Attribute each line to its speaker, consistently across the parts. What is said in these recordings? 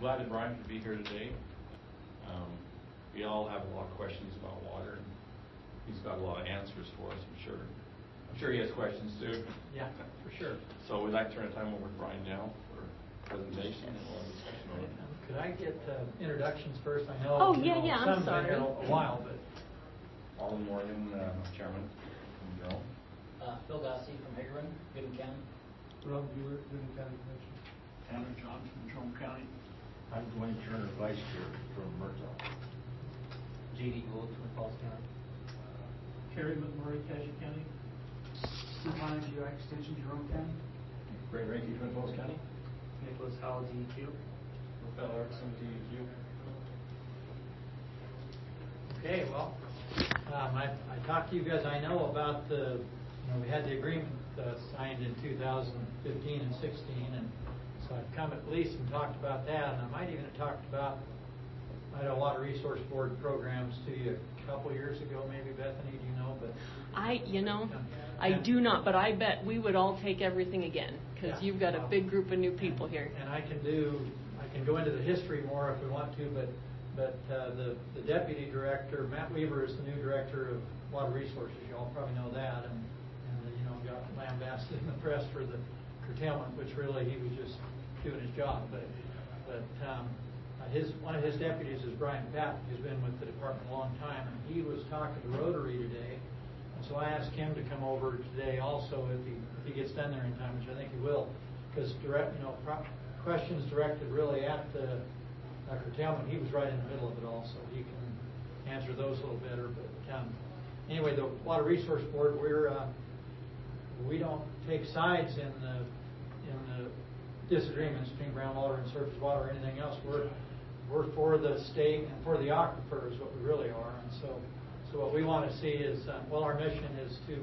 Speaker 1: glad that Brian could be here today. We all have a lot of questions about water, and he's got a lot of answers for us, I'm sure. I'm sure he has questions too.
Speaker 2: Yeah, for sure.
Speaker 1: So we'd like to turn the time over to Brian now for presentation and a lot of discussion on it.
Speaker 2: Could I get introductions first? I know.
Speaker 3: Oh, yeah, I'm sorry.
Speaker 2: Some have been a while, but.
Speaker 1: Alden Morgan, Chairman from General.
Speaker 4: Phil Gossey from Hagerman, Gooding County.
Speaker 5: Rob Bueller, Gooding County Commission.
Speaker 6: Tanner Johnson, Jerome County.
Speaker 7: I'm Dwayne Turner, Vice Chair from Murtaugh.
Speaker 4: J.D. Gould, Twin Falls County.
Speaker 5: Kerry McMurray, Cassia County. Steve Hines, UI Extension, Jerome County.
Speaker 7: Greg Ranky, Twin Falls County.
Speaker 4: Nicholas Howell, DEQ.
Speaker 1: Rafael Erickson, DEQ.
Speaker 2: Okay, well, I talked to you guys. I know about we had the agreement signed in 2015 and 16, and so I've come at least and talked about that, and I might even have talked about Water Resource Board programs to you a couple years ago, maybe, Bethany, do you know? But
Speaker 3: I do not, but I bet we would all take everything again, because you've got a big group of new people here.
Speaker 2: And I can go into the history more if we want to, but the deputy director, Matt Weaver, is the new director of Water Resources. You all probably know that, and got lambasted in the press for the curtailment, which really he was just doing his job. But one of his deputies is Brian Patton, who's been with the department a long time, and he was talking to Rotary today, and so I asked him to come over today also if he gets done there in time, which I think he will, because questions directed really at the curtailment, he was right in the middle of it all, so he can answer those a little better. But anyway, the Water Resource Board, we don't take sides in the disagreements between groundwater and surface water or anything else. We're for the state and for the aquifer is what we really are. And so what we want to see is, our mission is to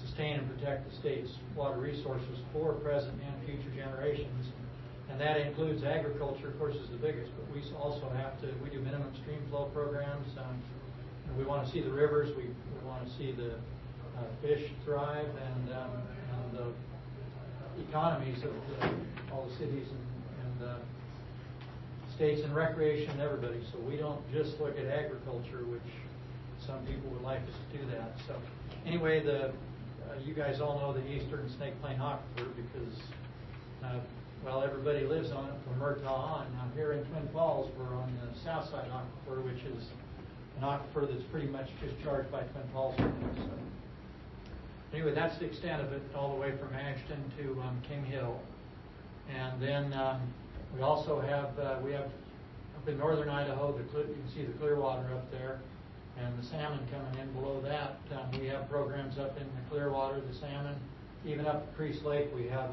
Speaker 2: sustain and protect the state's water resources for present and future generations. And that includes agriculture, of course, is the biggest, but we also we do minimum stream flow programs. And we want to see the rivers, we want to see the fish thrive, and the economies of all the cities and states, and recreation and everybody. So we don't just look at agriculture, which some people would like us to do that. So anyway, you guys all know the Eastern Snake Plain Aquifer because everybody lives on it from Murtaugh on. Now here in Twin Falls, we're on the south side aquifer, which is an aquifer that's pretty much discharged by Twin Falls. So anyway, that's the extent of it, all the way from Ashton to King Hill. And then we also have up in northern Idaho, you can see the Clearwater up there, and the salmon coming in below that. We have programs up in the Clearwater, the salmon. Even up at Priest Lake, we have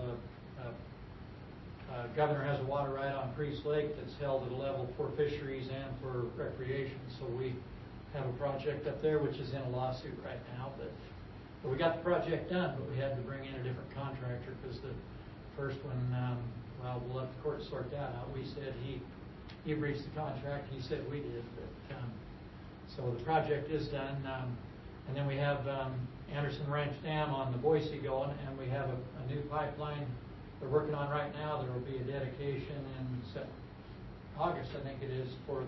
Speaker 2: Governor has a water right on Priest Lake that's held at a level for fisheries and for recreation. So we have a project up there which is in a lawsuit right now, but we got the project done, but we had to bring in a different contractor because the first one, we'll let the court sort that out. We said he breached the contract. He said we did, but so the project is done. And then we have Anderson Ranch Dam on the Boise going, and we have a new pipeline they're working on right now. There will be a dedication in August, I think it is, for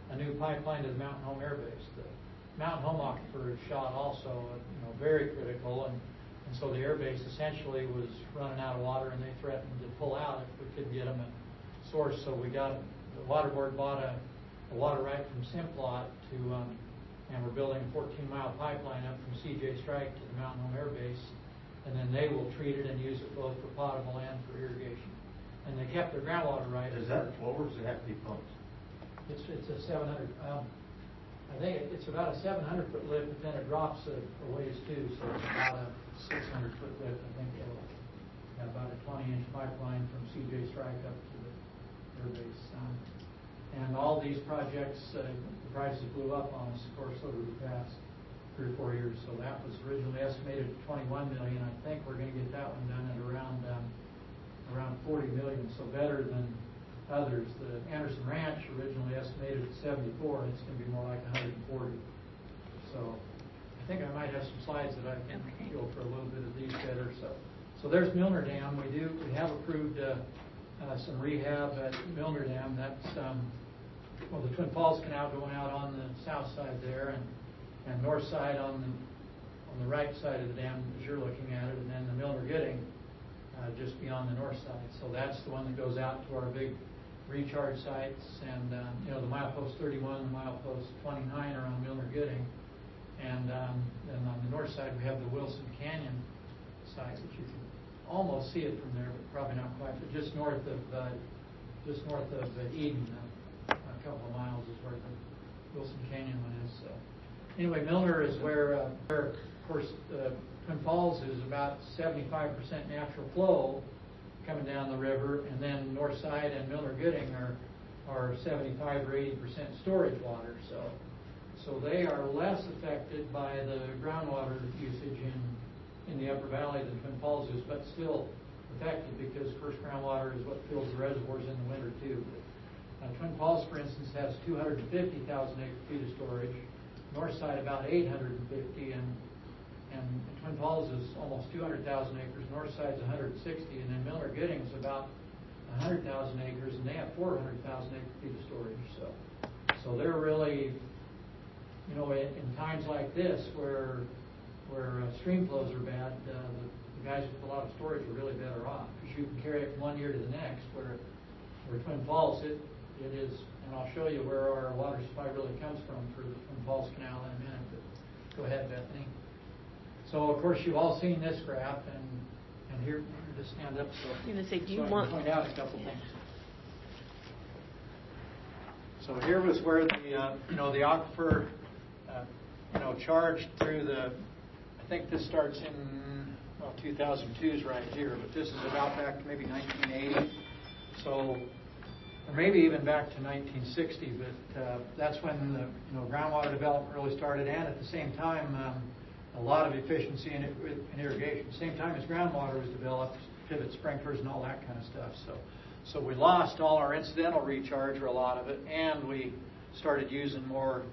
Speaker 2: a new pipeline to the Mountain Home Air Base. The Mountain Home aquifer is shot also, very critical, and so the air base essentially was running out of water, and they threatened to pull out if we couldn't get them a source. So the water board bought a water right from Simplot and we're building a 14-mile pipeline up from CJ Strike to the Mountain Home Air Base, and then they will treat it and use it both for potable and for irrigation. And they kept their groundwater right.
Speaker 7: Is that flow, or does it have to be pumped?
Speaker 2: It's a 700. I think it's about a 700-foot lift, but then it drops a ways too, so it's about a 600-foot lift. I think it'll have about a 20-inch pipeline from CJ Strike up to the air base. And all these projects, the prices blew up on us, of course, over the past 3 or 4 years. So that was originally estimated at $21 million. I think we're going to get that one done at around $40 million, so better than others. The Anderson Ranch originally estimated at 74, and it's going to be more like 140. So I think I might have some slides that I can go for a little bit of these better. So there's Milner Dam. We have approved some rehab at Milner Dam. That's well, the Twin Falls Canal going out on the south side there, and north side on the right side of the dam as you're looking at it, and then the Milner Gidding just beyond the north side. So that's the one that goes out to our big recharge sites, and you know, the milepost 31, the milepost 29 are on Milner Gidding, and then on the north side we have the Wilson Canyon site, which you can almost see it from there, but probably not quite. But just north of Eden, a couple of miles is where the Wilson Canyon one is. So anyway, Milner is where of course Twin Falls is about 75% natural flow coming down the river, and then north side and Milner Gidding are 75 or 80% storage water. So they are less affected by the groundwater usage in the upper valley than Twin Falls is, but still affected because, of course, groundwater is what fills the reservoirs in the winter too. Twin Falls, for instance, has 250,000 acre-feet of storage. North side about 850, and Twin Falls is almost 200,000 acres. North side's 160, and then Milner Gidding is about 100,000 acres, and they have 400,000 acre-feet of storage. So they're really, you know, in times like this where stream flows are bad, the guys with a lot of storage are really better off because you can carry it from one year to the next. Where Twin Falls, it is, and I'll show you where our water supply really comes from for the Twin Falls Canal in a minute. But go ahead, Bethany. So of course you've all seen this graph, and here, just stand up so
Speaker 3: I'm going to say, do you
Speaker 2: so I
Speaker 3: want
Speaker 2: can point out a couple things. So here was where the the aquifer charged through the. I think this starts in 2002 is right here, but this is about back to maybe 1980. So, or maybe even back to 1960. But that's when the groundwater development really started, and at the same time, a lot of efficiency in irrigation. At the same time as groundwater was developed, pivot sprinklers and all that kind of stuff. So we lost all our incidental recharge, or a lot of it, and we started using more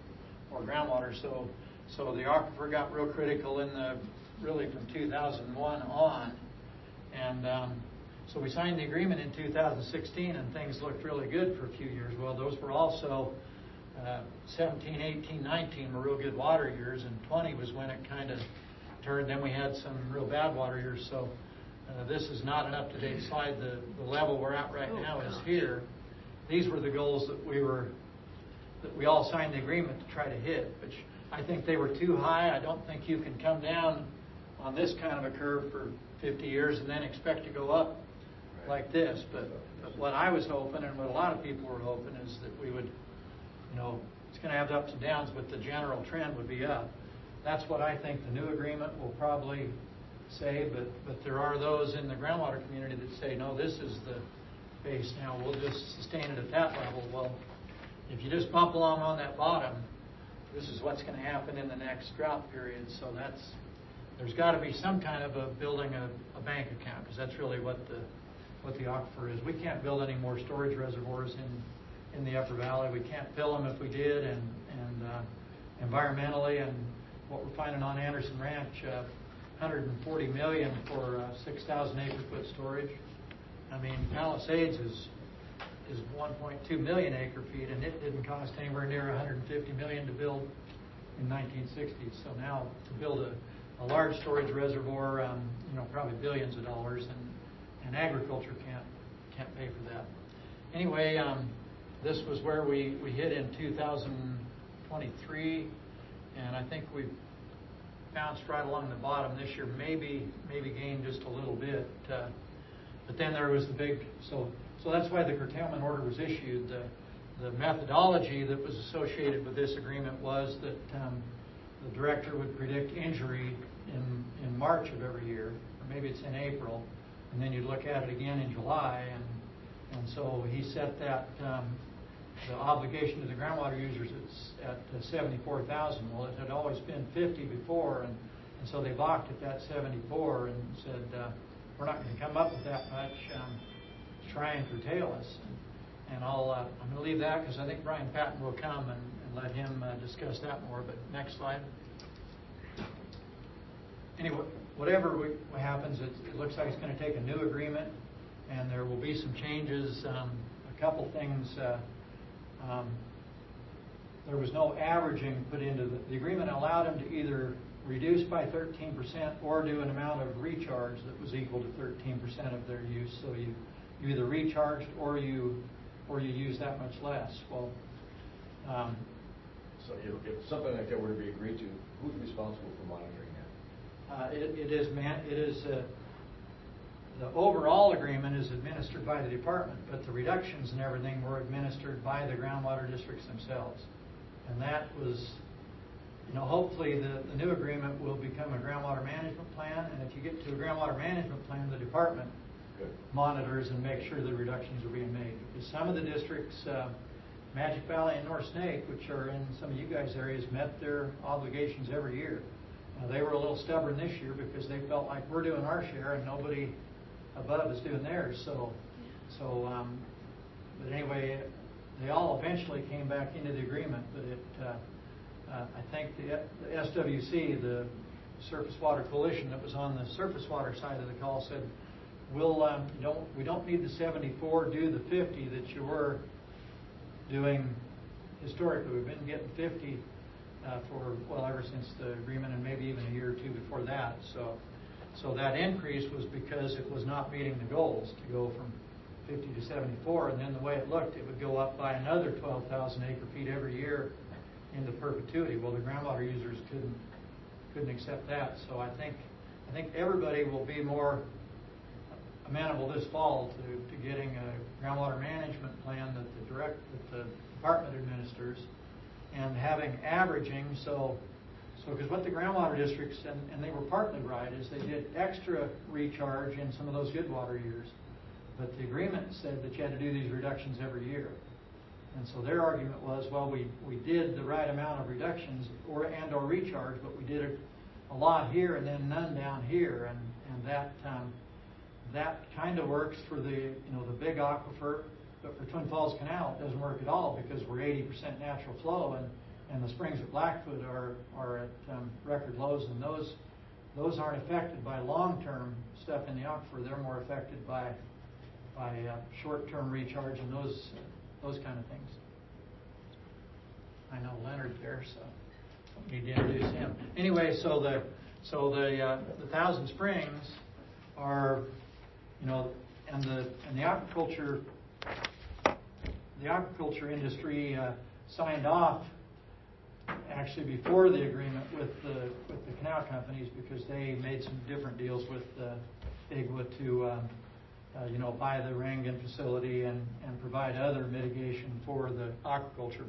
Speaker 2: groundwater. So the aquifer got real critical really from 2001 on, and so we signed the agreement in 2016, and things looked really good for a few years. Well, those were also 17, 18, 19 were real good water years, and 20 was when it kind of turned. Then we had some real bad water years. So this is not an up-to-date slide. The level we're at right now is here. These were the goals that we all signed the agreement to try to hit, which I think they were too high. I don't think you can come down on this kind of a curve for 50 years and then expect to go up like this. But what I was hoping, and what a lot of people were hoping, is that we would, it's going to have ups and downs, but the general trend would be up. That's what I think the new agreement will probably say, but there are those in the groundwater community that say, no, this is the base now. We'll just sustain it at that level. Well, if you just bump along on that bottom, this is what's going to happen in the next drought period. So there's got to be some kind of building a bank account, because that's really what the aquifer is. We can't build any more storage reservoirs in the upper valley. We can't fill them if we did, and environmentally, and what we're finding on Anderson Ranch, $140 million for 6,000 acre-foot storage. I mean, Palisades is 1.2 million acre-feet, and it didn't cost anywhere near $150 million to build in 1960s. So now to build a large storage reservoir, probably billions of dollars, and agriculture can't pay for that. Anyway, this was where we hit in 2023, and I think we've bounced right along the bottom this year, maybe gained just a little bit, but then there was the big, so that's why the curtailment order was issued. The methodology that was associated with this agreement was that the director would predict injury in March of every year, or maybe it's in April, and then you'd look at it again in July, and so he set that the obligation to the groundwater users at 74,000. Well, it had always been 50 before, and so they balked at that 74 and said, we're not going to come up with that much. Try and curtail us. And I'm going to leave that because I think Brian Patton will come and let him discuss that more. But next slide. Anyway, whatever happens, it looks like it's going to take a new agreement and there will be some changes. A couple things. There was no averaging put into the agreement. Allowed them to either reduce by 13% or do an amount of recharge that was equal to 13% of their use. So you either recharged or you use that much less. Well,
Speaker 7: So if something like that were to be agreed to, who's responsible for monitoring that?
Speaker 2: The overall agreement is administered by the department, but the reductions and everything were administered by the groundwater districts themselves. And that was, hopefully the new agreement will become a groundwater management plan. And if you get to a groundwater management plan, the department monitors and makes sure the reductions are being made. Because some of the districts, Magic Valley and North Snake, which are in some of you guys' areas, met their obligations every year. They were a little stubborn this year because they felt like we're doing our share and nobody above is doing theirs. But anyway, they all eventually came back into the agreement. But I think the SWC, the Surface Water Coalition that was on the surface water side of the call, said, we don't need the 74, do the 50 that you were doing historically. We've been getting 50 ever since the agreement, and maybe even a year or two before that. So that increase was because it was not meeting the goals to go from 50 to 74, and then the way it looked, it would go up by another 12,000 acre-feet every year into perpetuity. Well, the groundwater users couldn't accept that. So I think everybody will be more amenable this fall to getting a groundwater management plan that the department administers, and having averaging. So because what the groundwater districts, and they were partly right, is they did extra recharge in some of those good water years, but the agreement said that you had to do these reductions every year. And so their argument was, well, we did the right amount of reductions or recharge, but we did it a lot here and then none down here, and that kind of works for the big aquifer, but for Twin Falls Canal it doesn't work at all because we're 80% natural flow, and the springs at Blackfoot are at record lows, and those aren't affected by long-term stuff in the aquifer. They're more affected by short-term recharge and those kind of things. I know Leonard there, so don't need to introduce him. Anyway, so the Thousand Springs are, and the aquaculture industry signed off actually before the agreement with the canal companies, because they made some different deals with IGWA to buy the Rangan facility and provide other mitigation for the aquaculture.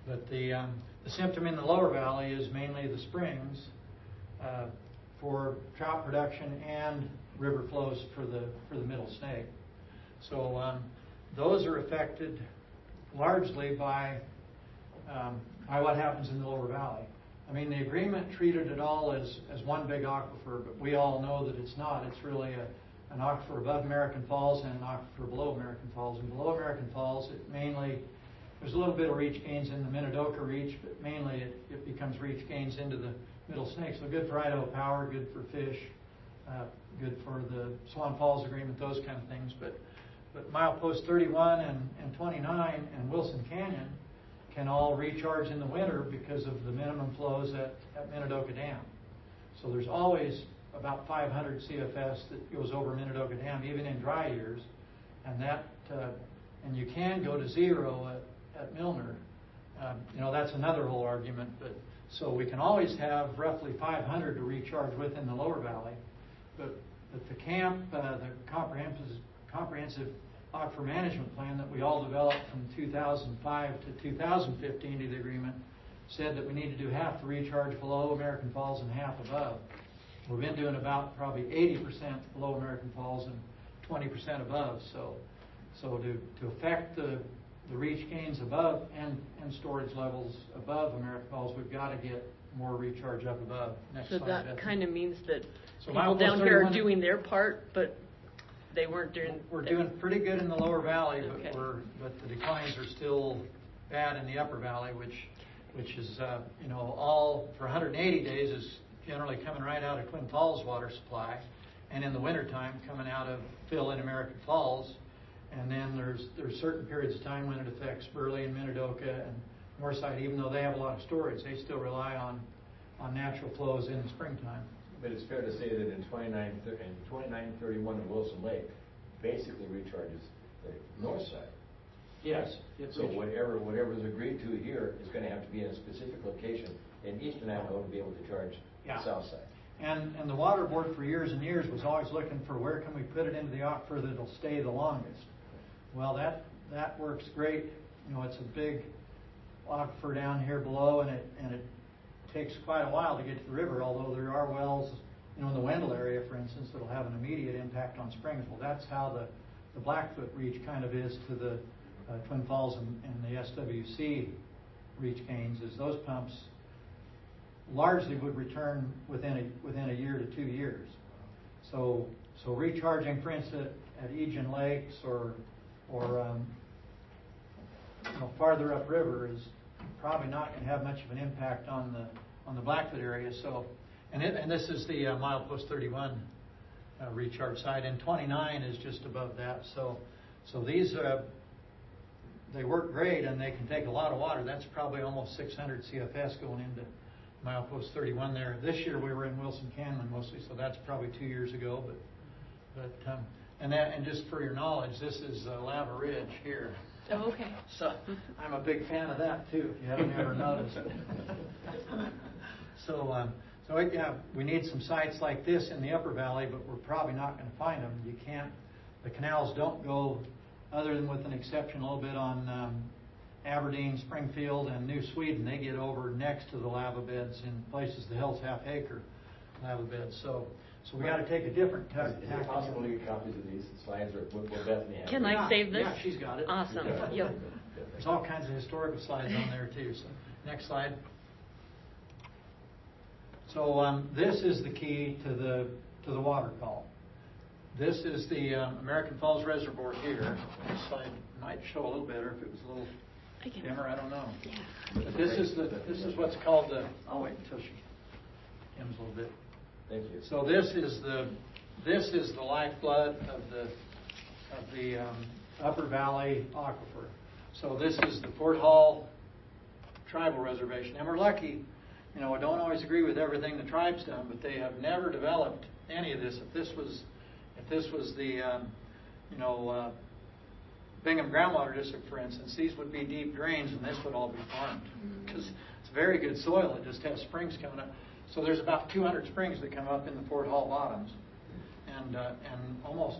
Speaker 2: But the symptom in the lower valley is mainly the springs for trout production and river flows for the Middle Snake. So those are affected largely by what happens in the lower valley. I mean, the agreement treated it all as one big aquifer, but we all know that it's not. It's really an aquifer above American Falls and an aquifer below American Falls. And below American Falls, there's a little bit of reach gains in the Minidoka Reach, but mainly it becomes reach gains into the Middle Snake. So good for Idaho Power, good for fish, good for the Swan Falls Agreement, those kind of things. But milepost 31 and 29 and Wilson Canyon can all recharge in the winter because of the minimum flows at Minidoka Dam. So there's always about 500 CFS that goes over Minidoka Dam, even in dry years, and you can go to zero at Milner. That's another whole argument. But so we can always have roughly 500 to recharge with in the lower valley, but the comprehensive aquifer management plan that we all developed from 2005 to 2015 to the agreement said that we need to do half the recharge below American Falls and half above. We've been doing about probably 80% below American Falls and 20% above. So to affect the reach gains above and storage levels above American Falls, we've got to get more recharge up above. Next
Speaker 3: So
Speaker 2: slide,
Speaker 3: that
Speaker 2: Bethany.
Speaker 3: kind of means that
Speaker 2: So
Speaker 3: people
Speaker 2: milepost
Speaker 3: down here are
Speaker 2: 31
Speaker 3: doing their part, but they weren't doing.
Speaker 2: We're doing pretty good in the lower valley,
Speaker 3: Okay.
Speaker 2: but the declines are still bad in the upper valley, which is all for 180 days is generally coming right out of Twin Falls water supply, and in the wintertime coming out of fill in American Falls. And then there's certain periods of time when it affects Burley and Minidoka and Moorside, even though they have a lot of storage, they still rely on natural flows in the springtime.
Speaker 7: But it's fair to say that in 2931 in Wilson Lake, basically recharges the north side.
Speaker 2: Yes.
Speaker 7: So whatever is agreed to here is going to have to be in a specific location in eastern Idaho to be able to charge the south side.
Speaker 2: And the water board for years and years was always looking for where can we put it into the aquifer that it'll stay the longest. Well, that works great. You know, it's a big aquifer down here below, and it takes quite a while to get to the river, although there are wells, you know, in the Wendell area, for instance, that'll have an immediate impact on springs. Well, that's how the Blackfoot reach kind of is to the Twin Falls and the SWC reach gains, is those pumps largely would return within a year to 2 years. So recharging, for instance, at Egan Lakes or you know, farther upriver is probably not going to have much of an impact on the Blackfoot area. So, and this is the milepost 31 recharge site, and 29 is just above that. So these they work great, and they can take a lot of water. That's probably almost 600 CFS going into milepost 31 there. This year we were in Wilson Canyon mostly, so that's probably 2 years ago. And just for your knowledge, this is Lava Ridge here.
Speaker 3: Oh, okay.
Speaker 2: So I'm a big fan of that too, if you haven't ever noticed. So yeah, we need some sites like this in the upper valley, but we're probably not going to find them. You can't. The canals don't go, other than with an exception a little bit on Aberdeen, Springfield, and New Sweden. They get over next to the lava beds in places the Hills Half Acre lava beds. So we got to take a different tack.
Speaker 7: Is it possible to get copies of these slides, or will Bethany have
Speaker 3: Can
Speaker 7: them?
Speaker 3: I save this?
Speaker 2: Yeah, she's got it.
Speaker 3: Awesome.
Speaker 7: Yeah.
Speaker 3: Yep.
Speaker 2: There's all kinds of historical slides on there too. So next slide. So this is the key to the water call. This is the American Falls Reservoir here. This slide might show a little better if it was a little dimmer. I don't know.
Speaker 3: Yeah.
Speaker 2: But this is what's called the. I'll wait until she dims a little bit.
Speaker 7: Thank you.
Speaker 2: So this is the lifeblood of the Upper Valley Aquifer. So this is the Fort Hall Tribal Reservation, and we're lucky. You know, I don't always agree with everything the tribe's done, but they have never developed any of this. If this was the Bingham Groundwater District, for instance, these would be deep drains, and this would all be farmed because it's very good soil. It just has springs coming up. So there's about 200 springs that come up in the Fort Hall bottoms, and almost,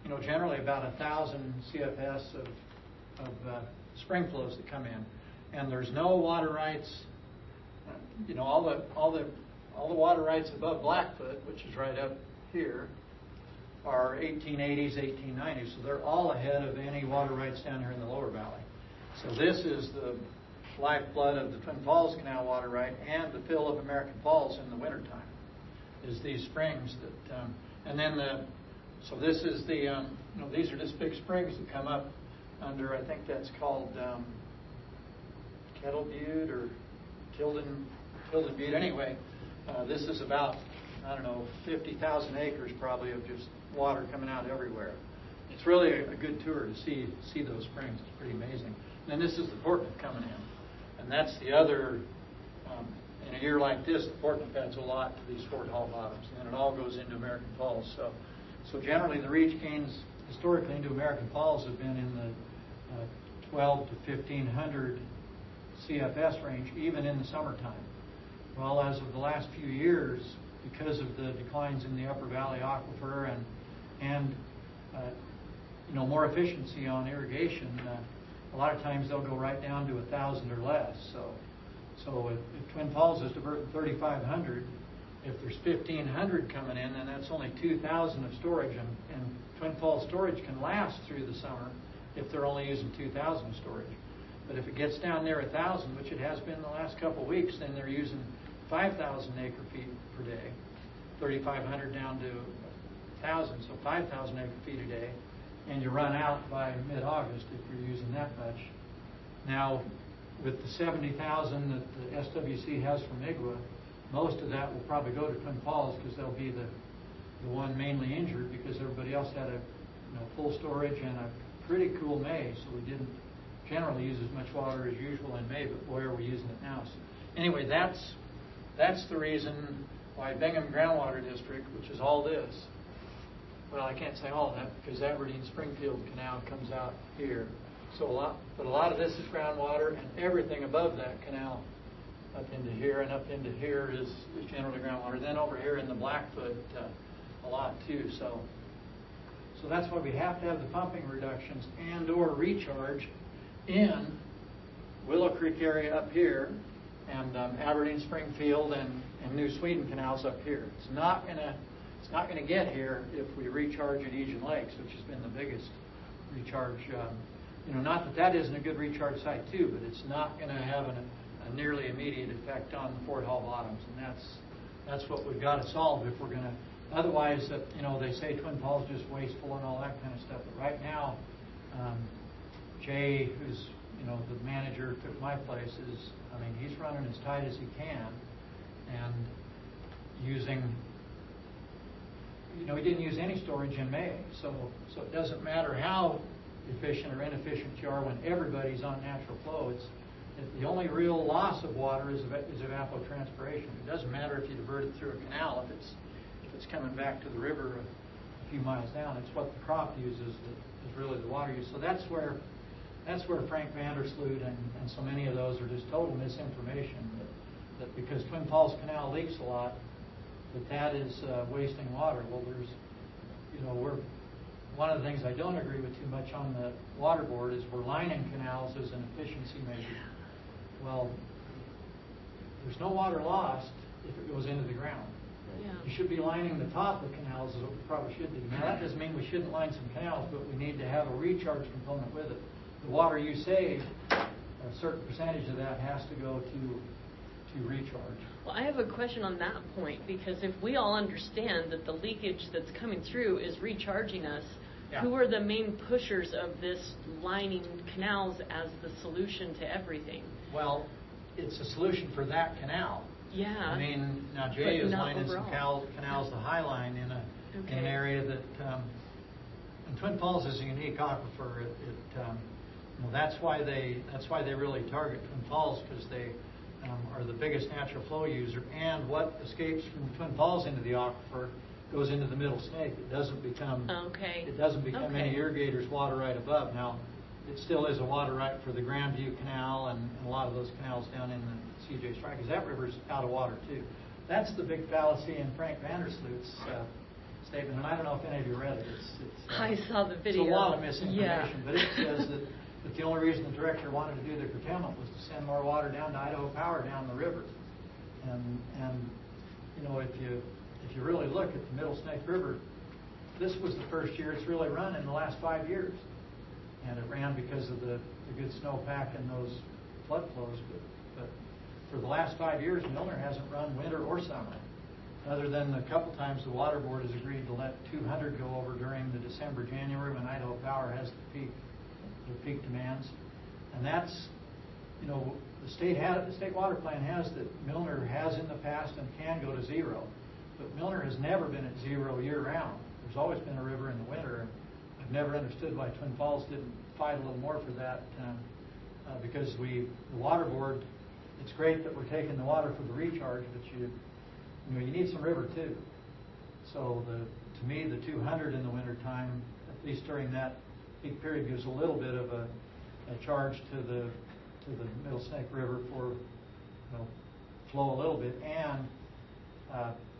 Speaker 2: you know, generally about 1,000 CFS of spring flows that come in, and there's no water rights. You know, all the water rights above Blackfoot, which is right up here, are 1880s, 1890s. So they're all ahead of any water rights down here in the lower valley. So this is the lifeblood of the Twin Falls Canal water right and the fill of American Falls in the wintertime, is these springs that, and then so this is the, you know, these are just big springs that come up under, I think that's called Kettle Butte or Tilden Butte. Anyway, this is about, I don't know, 50,000 acres probably of just water coming out everywhere. It's really a good tour to see those springs. It's pretty amazing. And then this is the Portland coming in. And that's the other, in a year like this, the Portland adds a lot to these Fort Hall bottoms. And it all goes into American Falls. So generally the reach gains historically into American Falls have been in the 12 to 1,500 CFS range, even in the summertime. Well, as of the last few years, because of the declines in the Upper Valley Aquifer and you know, more efficiency on irrigation, a lot of times they'll go right down to 1,000 or less. So if Twin Falls is diverting 3,500, if there's 1,500 coming in, then that's only 2,000 of storage, and Twin Falls storage can last through the summer if they're only using 2,000 of storage. But if it gets down near 1,000, which it has been the last couple of weeks, then they're using 5,000 acre feet per day, 3,500 down to 1,000, so 5,000 acre feet a day, and you run out by mid-August if you're using that much. Now, with the 70,000 that the SWC has from IGWA, most of that will probably go to Twin Falls because they'll be the the one mainly injured because everybody else had a full storage and a pretty cool May, so we didn't generally use as much water as usual in May, but boy, are we using it now. So anyway, that's the reason why Bingham Groundwater District, which is all this, well, I can't say all that because Aberdeen-Springfield Canal comes out here. So a lot of this is groundwater, and everything above that canal up into here and up into here is generally groundwater. Then over here in the Blackfoot, a lot too. So that's why we have to have the pumping reductions and/or recharge in Willow Creek area up here and Aberdeen-Springfield and New Sweden canals up here. It's not gonna get here if we recharge at Egan Lakes, which has been the biggest recharge. Not that isn't a good recharge site too, but it's not going to have a nearly immediate effect on the Fort Hall bottoms, and that's what we've got to solve if we're going to. Otherwise, they say Twin Falls is just wasteful and all that kind of stuff. But right now, Jay, who's the manager, took my place. He's running as tight as he can, and using. He didn't use any storage in May, so it doesn't matter how efficient or inefficient you are when everybody's on natural flow. The only real loss of water is evapotranspiration. It doesn't matter if you divert it through a canal if it's coming back to the river a few miles down. It's what the crop uses that is really the water use. So that's where Frank Vandersloot and so many of those are just total misinformation. That because Twin Falls Canal leaks a lot, that is wasting water. Well, one of the things I don't agree with too much on the water board is we're lining canals as an efficiency measure. Well, there's no water lost if it goes into the ground.
Speaker 3: Yeah.
Speaker 2: You should be lining the top of canals is what we probably should do. Now, that doesn't mean we shouldn't line some canals, but we need to have a recharge component with it. The water you save, a certain percentage of that has to go to recharge.
Speaker 3: Well, I have a question on that point, because if we all understand that the leakage that's coming through is recharging us,
Speaker 2: yeah.
Speaker 3: Who are the main pushers of this lining canals as the solution to everything?
Speaker 2: Well, it's a solution for that canal.
Speaker 3: Yeah.
Speaker 2: Now Jay is lining
Speaker 3: overall.
Speaker 2: some canals to High Line in an area that, and Twin Falls is a unique aquifer. That's why they really target Twin Falls, because they are the biggest natural flow user, and what escapes from Twin Falls into the aquifer goes into the Middle Snake. It doesn't become any irrigators water right above. Now, it still is a water right for the Grandview Canal and a lot of those canals down in the CJ Strike, because that river's out of water too. That's the big fallacy in Frank Vandersloot's statement, and I don't know if any of you read it.
Speaker 3: I saw the video.
Speaker 2: It's a lot of misinformation, but it says that the only reason the director wanted to do the curtailment was to send more water down to Idaho Power down the river. And if you really look at the Middle Snake River, this was the first year it's really run in the last 5 years. And it ran because of the good snowpack and those flood flows. But for the last 5 years, Milner hasn't run winter or summer, other than a couple times the water board has agreed to let 200 go over during the December, January when Idaho Power has the peak demands. And that's, the state water plan has that Milner has in the past and can go to zero. But Milner has never been at zero year-round. There's always been a river in the winter. I've never understood why Twin Falls didn't fight a little more for that, because the water board, it's great that we're taking the water for the recharge, but you need some river too. So to me, the 200 in the wintertime, at least during that peak period, gives a little bit of a charge to the Middle Snake River for flow a little bit. And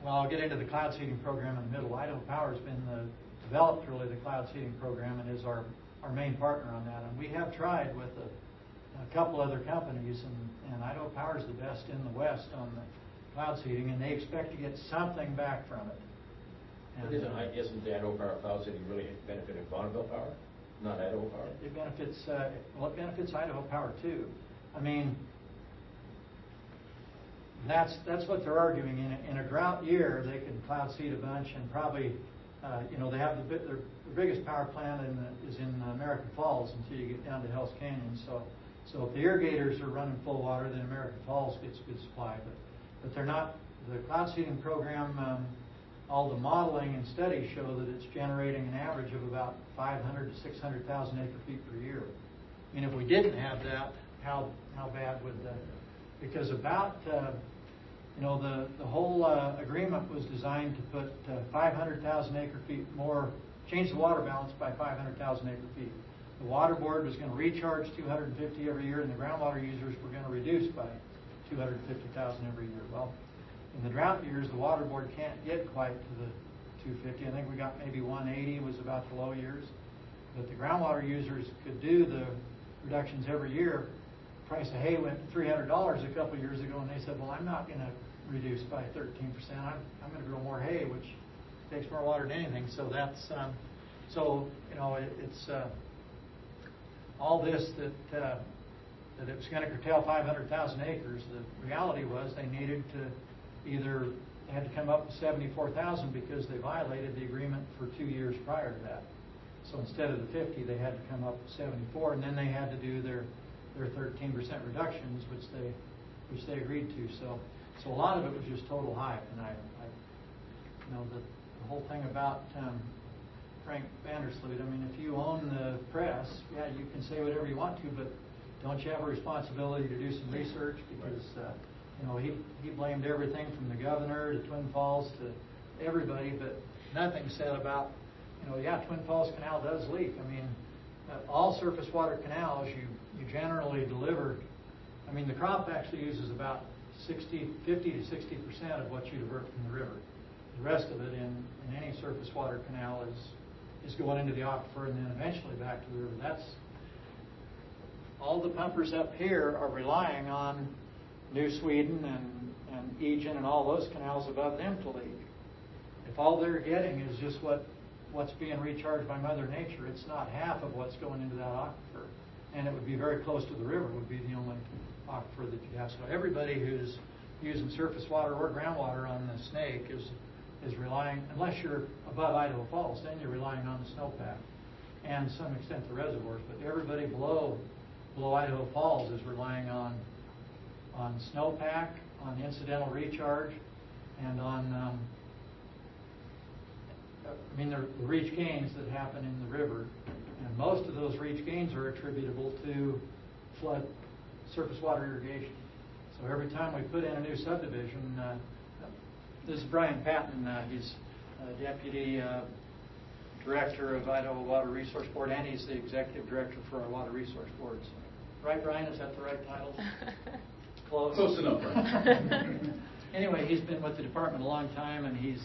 Speaker 2: I'll get into the cloud seeding program in the middle. Idaho Power has been developed really the cloud seeding program and is our main partner on that. And we have tried with a couple other companies, and Idaho Power is the best in the West on the cloud seeding, and they expect to get something back from it.
Speaker 7: But isn't the Idaho Power cloud seeding really benefiting Bonneville Power, not Idaho Power?
Speaker 2: It benefits. It benefits Idaho Power too. That's what they're arguing. In a drought year, they can cloud seed a bunch, and probably, they have their biggest power plant is in American Falls until you get down to Hell's Canyon. So if the irrigators are running full water, then American Falls gets good supply. But they're not. The cloud seeding program all the modeling and studies show that it's generating an average of about 500 to 600,000 acre feet per year. I mean, if we didn't have that, how bad would that? Because about the whole agreement was designed to put 500,000 acre feet more, change the water balance by 500,000 acre feet. The water board was going to recharge 250 every year, and the groundwater users were going to reduce by 250,000 every year. Well, in the drought years, the water board can't get quite to the 250. I think we got maybe 180 was about the low years. But the groundwater users could do the reductions every year. The price of hay went to $300 a couple of years ago, and they said, well, I'm not going to reduce by 13%. I'm going to grow more hay, which takes more water than anything. So that's it's all this that it was going to curtail 500,000 acres. The reality was they needed to either they had to come up with 74,000 because they violated the agreement for 2 years prior to that. So instead of the 50, they had to come up with 74, and then they had to do their 13% reductions, which they agreed to. So a lot of it was just total hype, and the whole thing about Frank Vandersloot. I mean, if you own the press, yeah, you can say whatever you want to, but don't you have a responsibility to do some research? Because he blamed everything from the governor to Twin Falls to everybody, but nothing said about Twin Falls Canal does leak. I mean, all surface water canals you generally deliver. I mean, the crop actually uses about 50 to 60% of what you divert from the river. The rest of it in any surface water canal is going into the aquifer and then eventually back to the river. That's all the pumpers up here are relying on New Sweden and Egan and all those canals above them to leak. If all they're getting is just what's being recharged by Mother Nature, it's not half of what's going into that aquifer. And it would be very close to the river would be the only aquifer that you have. So everybody who's using surface water or groundwater on the Snake is relying, unless you're above Idaho Falls, then you're relying on the snowpack and to some extent the reservoirs. But everybody below Idaho Falls is relying on snowpack, on incidental recharge, and on the reach gains that happen in the river. And most of those reach gains are attributable to flood surface water irrigation. So every time we put in a new subdivision, this is Brian Patton. He's Deputy Director of Idaho Water Resource Board, and he's the Executive Director for our Water Resource Boards. Right, Brian? Is that the right title? Close.
Speaker 8: Close enough, right?
Speaker 2: Anyway, he's been with the department a long time, and he's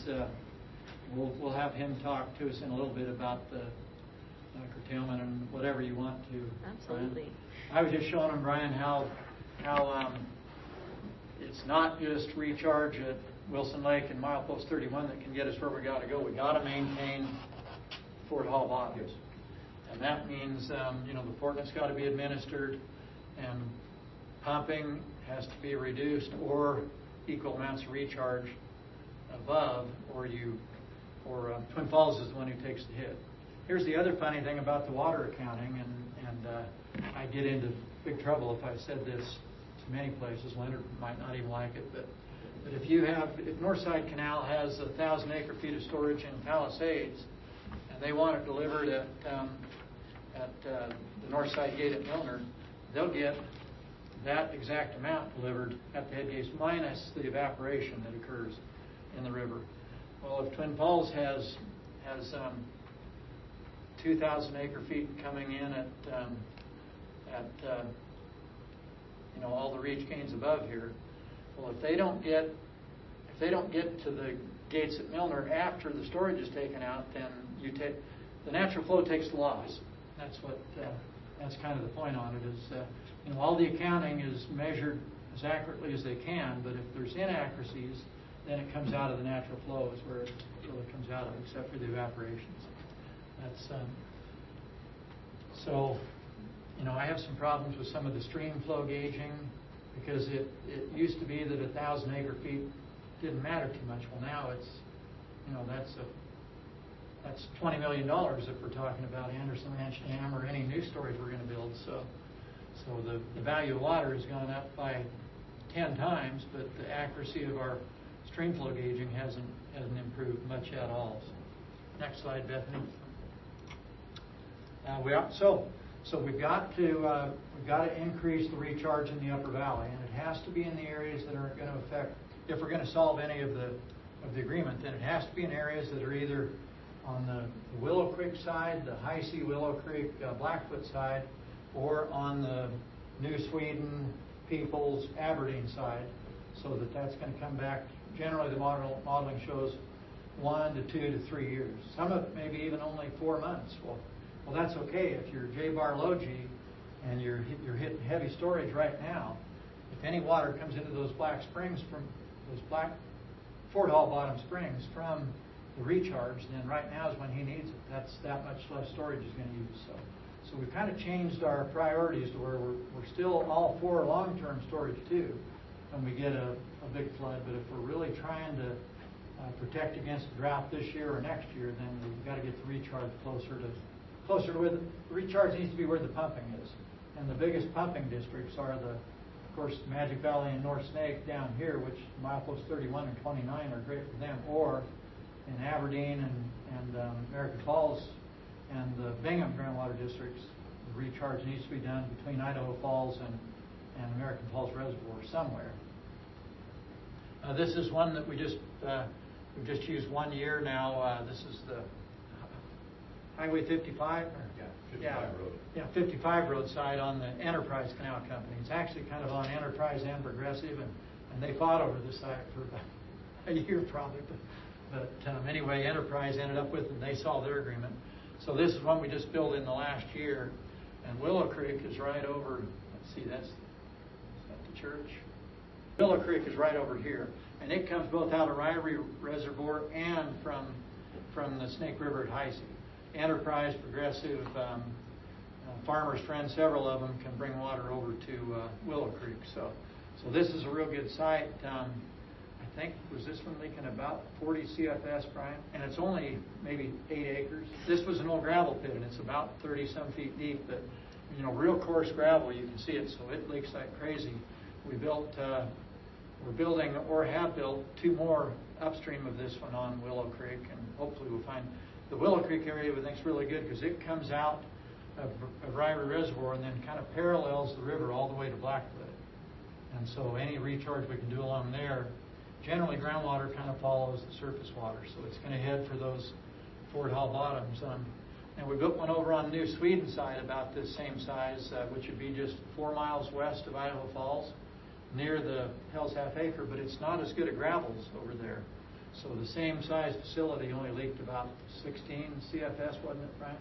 Speaker 2: we'll have him talk to us in a little bit about the curtailment and whatever you want to.
Speaker 3: Absolutely.
Speaker 2: Brian. I was just showing him, Brian, how it's not just recharge at Wilson Lake and milepost 31 that can get us where we got to go. We got to maintain Fort Hall bottoms. And that means, the Portland's got to be administered, and pumping has to be reduced or equal amounts of recharge above, or Twin Falls is the one who takes the hit. Here's the other funny thing about the water accounting, and I get into big trouble if I said this to many places. Leonard might not even like it, but if Northside Canal has 1,000 acre feet of storage in Palisades, and they want it delivered at the Northside Gate at Milner, they'll get that exact amount delivered at the head gates minus the evaporation that occurs in the river. Well, if Twin Falls has 2,000 acre feet coming in at all the reach gains above here, well, if they don't get to the gates at Milner after the storage is taken out, then the natural flow takes the loss. That's kind of the point on it is all the accounting is measured as accurately as they can, but if there's inaccuracies, then it comes out of the natural flow is where it really comes out of, except for the evaporations. That's so. I have some problems with some of the stream flow gauging because it used to be that 1,000 acre feet didn't matter too much. Well, now it's that's $20 million if we're talking about Anderson Ranch Dam or any new storage we're going to build. So the value of water has gone up by 10 times, but the accuracy of our stream flow gauging hasn't improved much at all. So, next slide, Bethany. So we've got to increase the recharge in the upper valley, and it has to be in the areas that are going to affect. If we're going to solve any of the agreement, then it has to be in areas that are either on the Willow Creek side, the High C Willow Creek Blackfoot side, or on the New Sweden, Peoples, Aberdeen side, so that's going to come back. Generally, the modeling shows 1 to 2 to 3 years. Some of it maybe even only 4 months. Well, that's okay if you're J-bar low G and you're hitting heavy storage right now. If any water comes into those Black Springs from those Fort Hall bottom springs from the recharge, then right now is when he needs it. That's that much less storage he's going to use. So we've kind of changed our priorities to where we're still all for long-term storage too when we get a big flood. But if we're really trying to protect against a drought this year or next year, then we've got to get the recharge closer to where the recharge needs to be where the pumping is. And the biggest pumping districts are of course, Magic Valley and North Snake down here, which mileposts 31 and 29 are great for them, or in Aberdeen and American Falls and the Bingham groundwater districts, the recharge needs to be done between Idaho Falls and American Falls Reservoir somewhere. This is one that we've just used 1 year now. This is the Highway 55?
Speaker 7: Yeah, 55 road.
Speaker 2: Yeah, 55 roadside on the Enterprise Canal Company. It's actually kind of on Enterprise and Progressive, and they fought over this site for about a year probably. But anyway, Enterprise ended up with it, and they saw their agreement. So this is one we just built in the last year, and Willow Creek is right over. Let's see, is that the church? Willow Creek is right over here, and it comes both out of Ryrie Reservoir and from the Snake River at High C. Enterprise, Progressive, Farmers Friend, several of them can bring water over to Willow Creek. So this is a real good site. I think, was this one leaking about 40 CFS, Brian? And it's only maybe 8 acres. This was an old gravel pit, and it's about 30-some feet deep, but, real coarse gravel, you can see it, so it leaks like crazy. We're building, or have built, 2 more upstream of this one on Willow Creek, and hopefully we'll find the Willow Creek area we think is really good because it comes out of Ryrie Reservoir and then kind of parallels the river all the way to Blackfoot. And so any recharge we can do along there, generally groundwater kind of follows the surface water, so it's going to head for those Fort Hall bottoms. And we built one over on New Sweden side about this same size, which would be just 4 miles west of Idaho Falls, near the Hell's Half Acre, but it's not as good a gravels over there. So the same size facility only leaked about 16 CFS, wasn't it, Frank?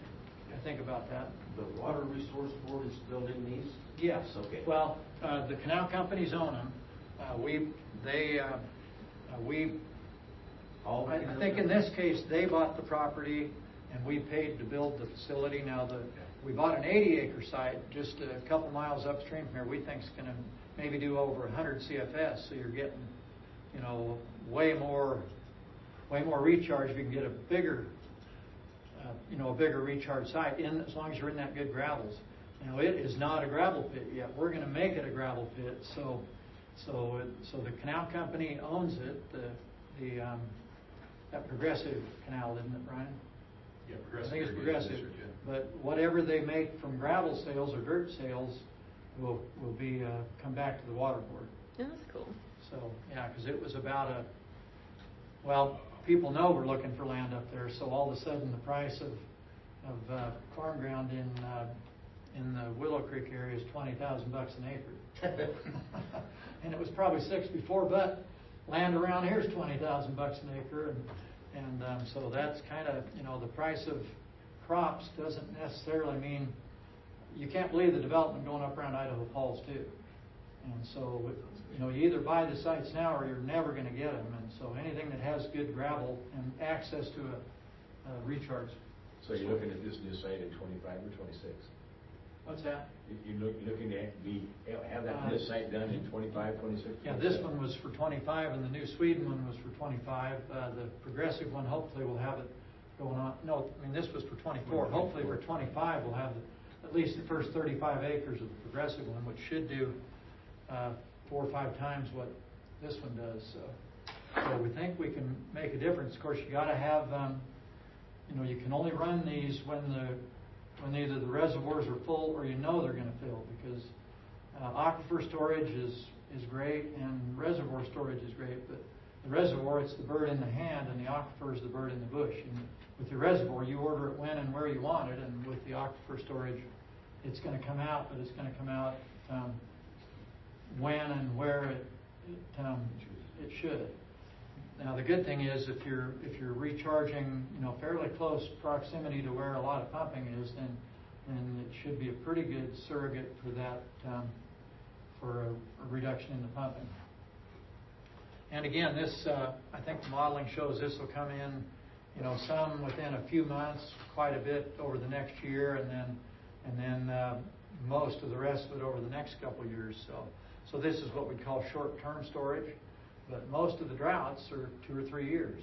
Speaker 2: I think about that.
Speaker 7: The Water Resource Board is building these?
Speaker 2: Yes.
Speaker 7: Okay.
Speaker 2: Well, the canal companies own them. I think in this case, they bought the property and we paid to build the facility. Now, we bought an 80-acre site just a couple miles upstream from here. We think it's going to maybe do over 100 CFS. So you're getting, way more recharge. You can get a bigger recharge site as long as you're in that good gravels. Now, it is not a gravel pit yet. We're going to make it a gravel pit. So the canal company owns it. That Progressive Canal, isn't it, Brian?
Speaker 8: Yeah, Progressive.
Speaker 2: I think it's Progressive. But whatever they make from gravel sales or dirt sales will be come back to the water board.
Speaker 3: Yeah, that's cool.
Speaker 2: So yeah, because it was about people know we're looking for land up there. So all of a sudden, the price of farm ground in the Willow Creek area is $20,000 an acre, and it was probably 6 before, but land around here is $20,000 an acre, and so that's kind of the price of crops doesn't necessarily mean you can't believe the development going up around Idaho Falls too, and so you either buy the sites now or you're never going to get them, and so anything that has good gravel and access to a recharge.
Speaker 7: So you're looking at this new site in 25 or 26?
Speaker 2: What's that?
Speaker 7: You're looking to have that new site done in 25, 26?
Speaker 2: Yeah, this one was for 25, and the New Sweden one was for 25. The Progressive one, hopefully, we'll have it going on. No, I mean, this was for 24. Hopefully, for 25, we'll have at least the first 35 acres of the Progressive one, which should do 4 or 5 times what this one does. So So we think we can make a difference. Of course, you got to have, you can only run these when either the reservoirs are full or you know they're going to fill, because aquifer storage is great and reservoir storage is great, but the reservoir, it's the bird in the hand, and the aquifer is the bird in the bush. And with your reservoir, you order it when and where you want it, and with the aquifer storage, it's going to come out, but it's going to come out when and where it should. Now the good thing is if you're recharging, fairly close proximity to where a lot of pumping is, then it should be a pretty good surrogate for that, for a reduction in the pumping. And again, this I think the modeling shows this will come in, some within a few months, quite a bit over the next year, and then most of the rest of it over the next couple of years. So this is what we call short-term storage. But most of the droughts are 2 or 3 years.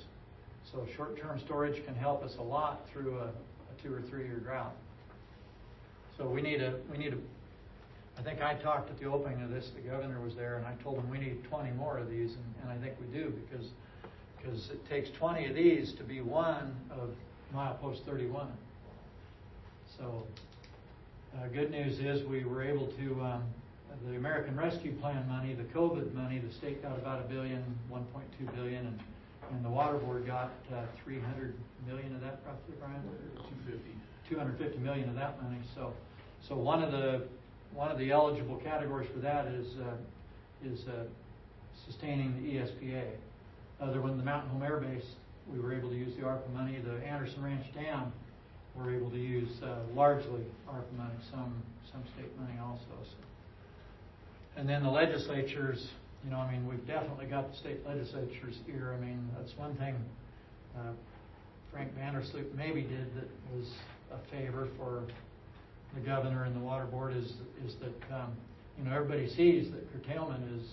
Speaker 2: So short-term storage can help us a lot through a 2 or 3 year drought. So we need a, I think I talked at the opening of this, the governor was there, and I told him we need 20 more of these, and I think we do, because it takes 20 of these to be one of milepost 31. So good news is we were able to, the American Rescue Plan money, the COVID money, the state got about $1 billion, $1.2 billion, and the water board got 300 million of that, roughly, Brian? 250 million of that money. So one of the eligible categories for that is sustaining the ESPA. Other than the Mountain Home Air Base, we were able to use the ARPA money. The Anderson Ranch Dam, we're able to use largely ARPA money, some state money also. So. And then the legislatures, we've definitely got the state legislatures here. That's one thing Frank Vandersloot maybe did that was a favor for the governor and the water board is that, everybody sees that curtailment is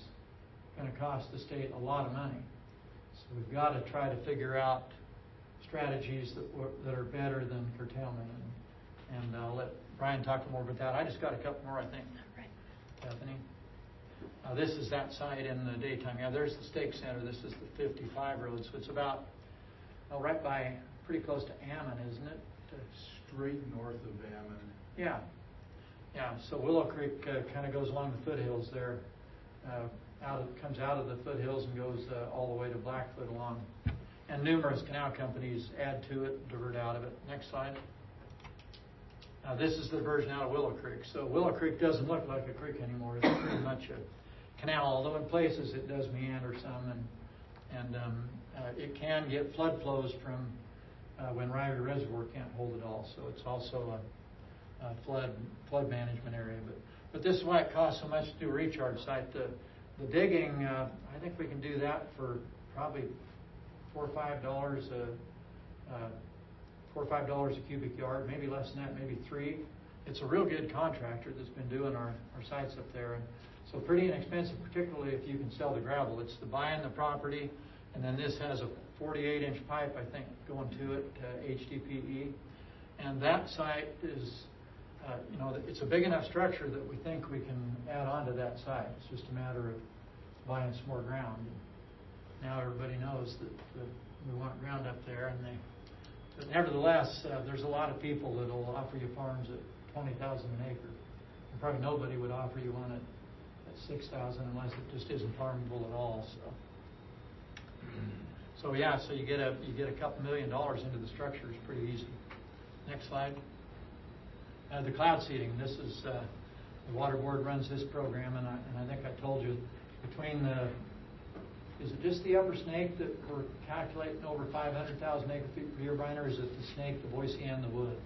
Speaker 2: going to cost the state a lot of money. So we've got to try to figure out strategies that are better than curtailment. And I'll let Brian talk more about that. I just got a couple more, I think. Bethany. This is that site in the daytime. Yeah, there's the stake center. This is the 55 road. So it's about, right by, pretty close to Ammon, isn't it?
Speaker 8: Straight north of Ammon.
Speaker 2: Yeah. So Willow Creek kind of goes along the foothills there. Comes out of the foothills and goes all the way to Blackfoot along. And numerous canal companies add to it, divert out of it. Next slide. Now this is the version out of Willow Creek. So Willow Creek doesn't look like a creek anymore. It's pretty much a canal, although in places it does meander some, and it can get flood flows from when Riley Reservoir can't hold it all. So it's also a flood management area. But this is why it costs so much to do a recharge site. The digging, I think we can do that for probably $4 or $5 a cubic yard, maybe less than that, maybe $3. It's a real good contractor that's been doing our sites up there, and so pretty inexpensive, particularly if you can sell the gravel. It's the buying the property, and then this has a 48-inch pipe, I think, going to it, HDPE, and that site is, it's a big enough structure that we think we can add on to that site. It's just a matter of buying some more ground. Now everybody knows that we want ground up there, but nevertheless, there's a lot of people that will offer you farms at $20,000 an acre. And probably nobody would offer you one at $6,000 unless it just isn't farmable at all. So you get a couple $1 million into the structure. It's pretty easy. Next slide. The cloud seeding. This is the water board runs this program, and I think I told you between is it just the upper snake that we're calculating over 500,000 acre feet per year, Brian, or is it the snake, the Boise, and the wood?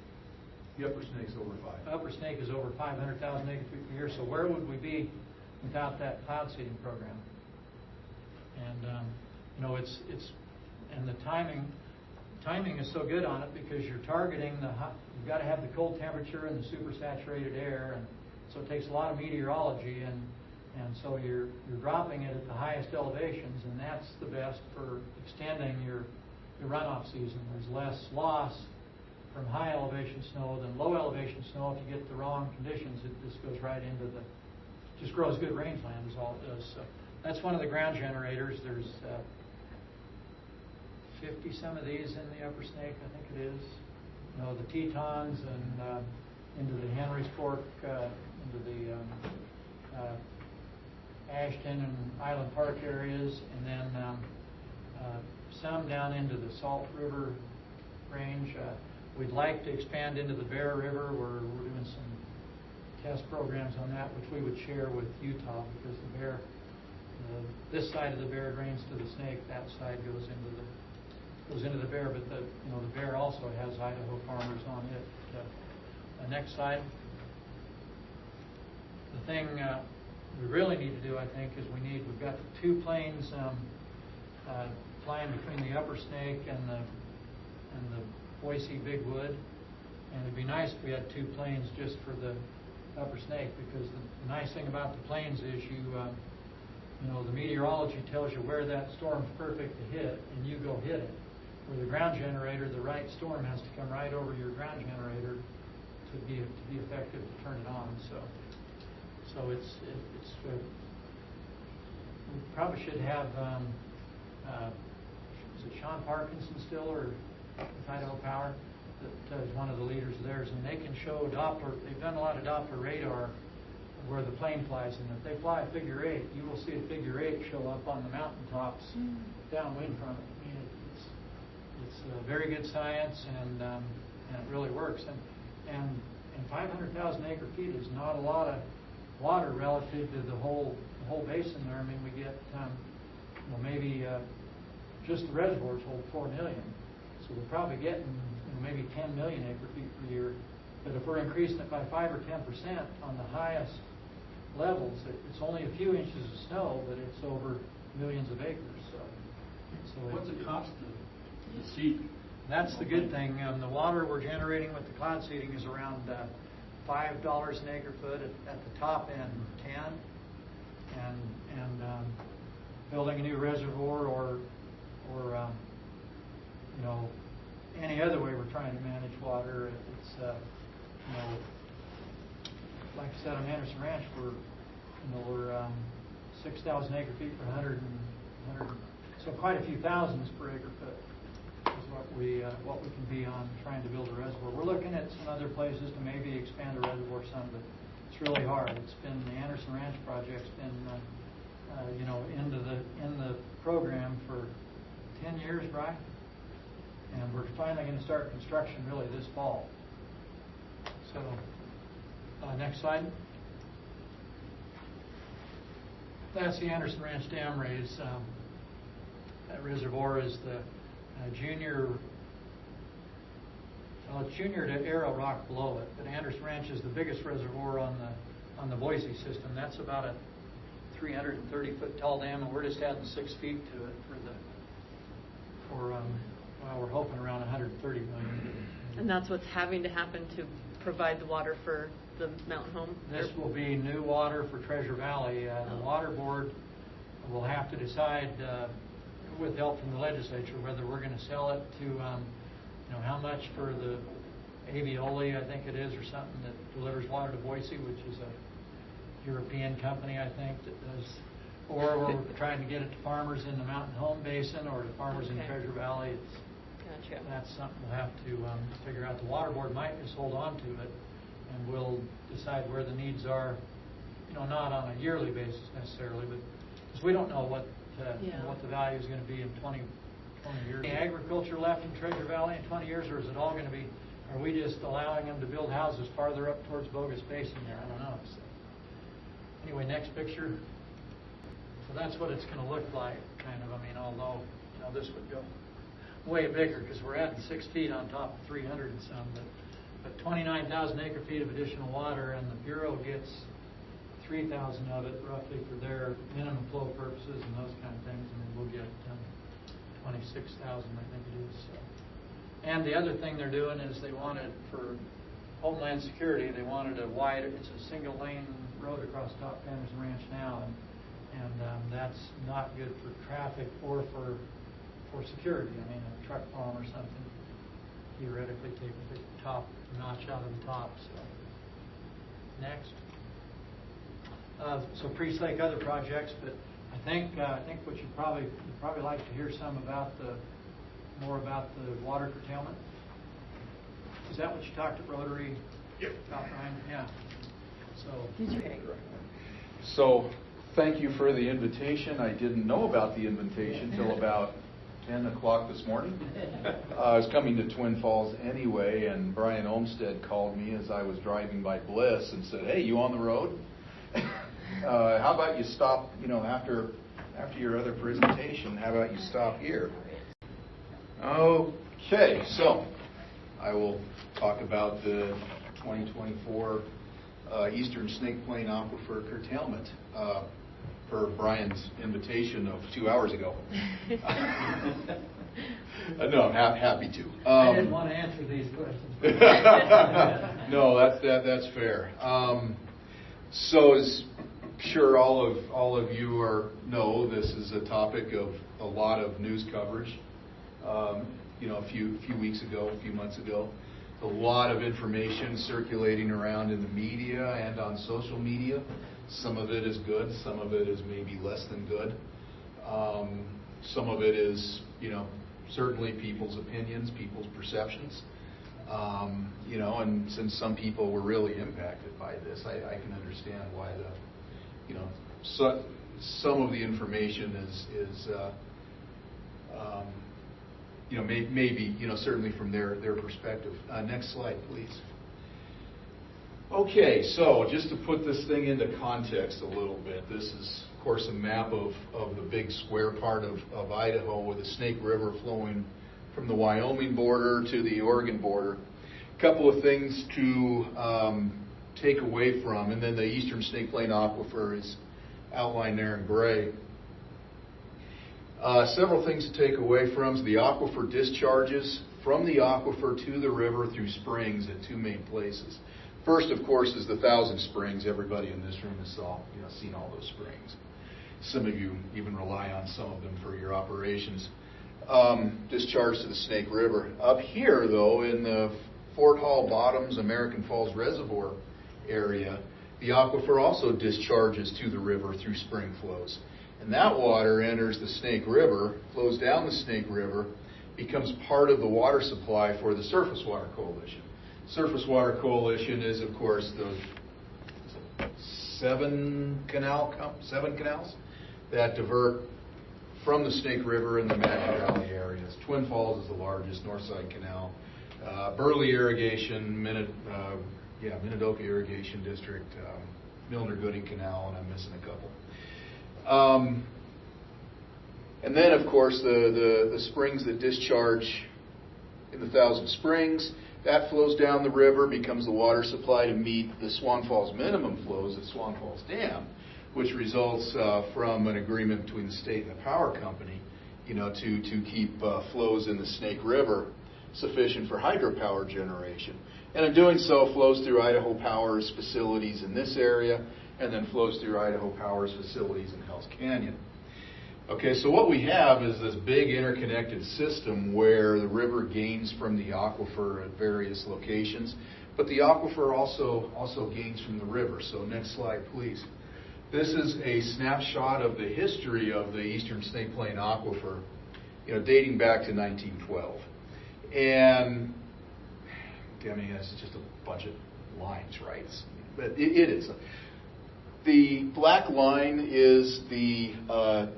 Speaker 8: The upper snake's over 5.
Speaker 2: The upper snake is over 500,000 acre feet per year. So where would we be without that cloud seeding program? And it's and the timing is so good on it because you're targeting you've got to have the cold temperature and the supersaturated air, and so it takes a lot of meteorology, and so you're dropping it at the highest elevations, and that's the best for extending your runoff season. There's less loss from high elevation snow than low elevation snow. If you get the wrong conditions, it just goes right into just grows good rangeland is all it does. So that's one of the ground generators. There's 50 some of these in the Upper Snake, I think it is. You know, the Tetons and into the Henry's Fork, into the Ashton and Island Park areas, and then some down into the Salt River range. We'd like to expand into the Bear River. We're doing some test programs on that, which we would share with Utah, because the Bear, this side of the Bear drains to the Snake, that side goes into the Bear, but the Bear also has Idaho farmers on it. The next slide. The thing we really need to do, I think, is we've got 2 planes flying between the Upper Snake and the Boise Big Wood, and it'd be nice if we had 2 planes just for the Upper Snake, because the nice thing about the planes is the meteorology tells you where that storm's perfect to hit, and you go hit it. Where the ground generator, the right storm has to come right over your ground generator to be effective to turn it on. So we probably should have is it Sean Parkinson still, or with Idaho Power, that is one of the leaders of theirs, and they can show Doppler. They've done a lot of Doppler radar where the plane flies, and if they fly a figure 8, you will see a figure 8 show up on the mountaintops downwind from it. I mean, it's very good science, and it really works. And 500,000 acre feet is not a lot of water relative to the whole basin there. I mean, we get maybe just the reservoirs hold 4 million, so we're probably getting maybe 10 million acre feet per year. But if we're increasing it by 5 or 10% on the highest levels, it's only a few inches of snow, but it's over millions of acres. So
Speaker 6: What's the cost of the seed?
Speaker 2: That's the good thing. The water we're generating with the cloud seeding is around $5 an acre foot, at the top end 10, and building a new reservoir or any other way we're trying to manage water. It's like I said, on Anderson Ranch, we're 6,000 acre feet per 100, so quite a few thousands per acre foot is what we can be on trying to build a reservoir. We're looking at some other places to maybe expand the reservoir some, but it's really hard. It's been the Anderson Ranch project's been in the program for 10 years, right? And we're finally going to start construction really this fall. So, next slide. That's the Anderson Ranch dam raise. That reservoir is the junior. Well, it's junior to Arrow Rock below it, but Anderson Ranch is the biggest reservoir on the Boise system. That's about a 330-foot tall dam, and we're just adding 6 feet to it we're hoping around 130 million.
Speaker 3: And that's what's having to happen to provide the water for the mountain home?
Speaker 2: This will be new water for Treasure Valley. The water board will have to decide, with help from the legislature, whether we're going to sell it to, how much for the Avioli, I think it is, or something that delivers water to Boise, which is a European company, I think, that does. Or we're trying to get it to farmers in the Mountain Home Basin or to farmers in Treasure Valley.
Speaker 3: Gotcha.
Speaker 2: That's something we'll have to figure out. The water board might just hold on to it, and we'll decide where the needs are. Not on a yearly basis necessarily, but because we don't know what the value is going to be in 20 years. Any agriculture left in Treasure Valley in 20 years, or is it all going to be? Are we just allowing them to build houses farther up towards Bogus Basin there? I don't know. So, anyway, next picture. So that's what it's going to look like, kind of. I mean, although this would go way bigger because we're adding 6 feet on top of 300 and some, but 29,000 acre feet of additional water, and the Bureau gets 3,000 of it roughly for their minimum flow purposes and those kind of things, and then we'll get 26,000, I think it is. So. And the other thing they're doing is they wanted, for Homeland Security, they wanted a wider, it's a single lane road across top Anderson Ranch now, and that's not good for traffic or for security. I mean, a truck bomb or something theoretically take the top notch out of the top. So next. So Priest Lake, other projects, but I think what you'd probably like to hear some about the more about the water curtailment. Is that what you talked at Rotary about, Brian? Yeah. So.
Speaker 3: Did you?
Speaker 8: So, thank you for the invitation. I didn't know about the invitation till about 10 o'clock this morning. I was coming to Twin Falls anyway, and Brian Olmstead called me as I was driving by Bliss and said, "Hey, you on the road? How about you stop, after your other presentation, how about you stop here?" Okay, so I will talk about the 2024 Eastern Snake Plain Aquifer curtailment per Brian's invitation of 2 hours ago. No, I'm happy to.
Speaker 2: I didn't want to answer these questions.
Speaker 8: No, that's fair. So as sure all of you know, this is a topic of a lot of news coverage. A few months ago, a lot of information circulating around in the media and on social media. Some of it is good, some of it is maybe less than good. Some of it is, certainly people's opinions, people's perceptions. And since some people were really impacted by this, I can understand why some of the information is maybe, certainly from their perspective. Next slide, please. Okay, so just to put this thing into context a little bit, this is, of course, a map of the big square part of Idaho with the Snake River flowing from the Wyoming border to the Oregon border. A couple of things to take away from, and then the Eastern Snake Plain Aquifer is outlined there in gray. Several things to take away from is the aquifer discharges from the aquifer to the river through springs at two main places. First, of course, is the Thousand Springs. Everybody in this room has seen all those springs. Some of you even rely on some of them for your operations. Discharge to the Snake River. Up here, though, in the Fort Hall Bottoms, American Falls Reservoir area, the aquifer also discharges to the river through spring flows. And that water enters the Snake River, flows down the Snake River, becomes part of the water supply for the Surface Water Coalition. Surface Water Coalition is, of course, the seven canals that divert from the Snake River and the Magic Valley areas. Twin Falls is the largest, Northside Canal. Burley Irrigation, Minidoka Irrigation District, Milner-Gooding Canal, and I'm missing a couple. And then, of course, the springs that discharge in the Thousand Springs, that flows down the river, becomes the water supply to meet the Swan Falls minimum flows at Swan Falls Dam, which results from an agreement between the state and the power company, to keep flows in the Snake River sufficient for hydropower generation. And in doing so, flows through Idaho Power's facilities in this area, and then flows through Idaho Power's facilities in Hell's Canyon. Okay, so what we have is this big interconnected system where the river gains from the aquifer at various locations, but the aquifer also gains from the river. So next slide, please. This is a snapshot of the history of the Eastern Snake Plain Aquifer, dating back to 1912. And it's just a bunch of lines, right? But it is. The black line is the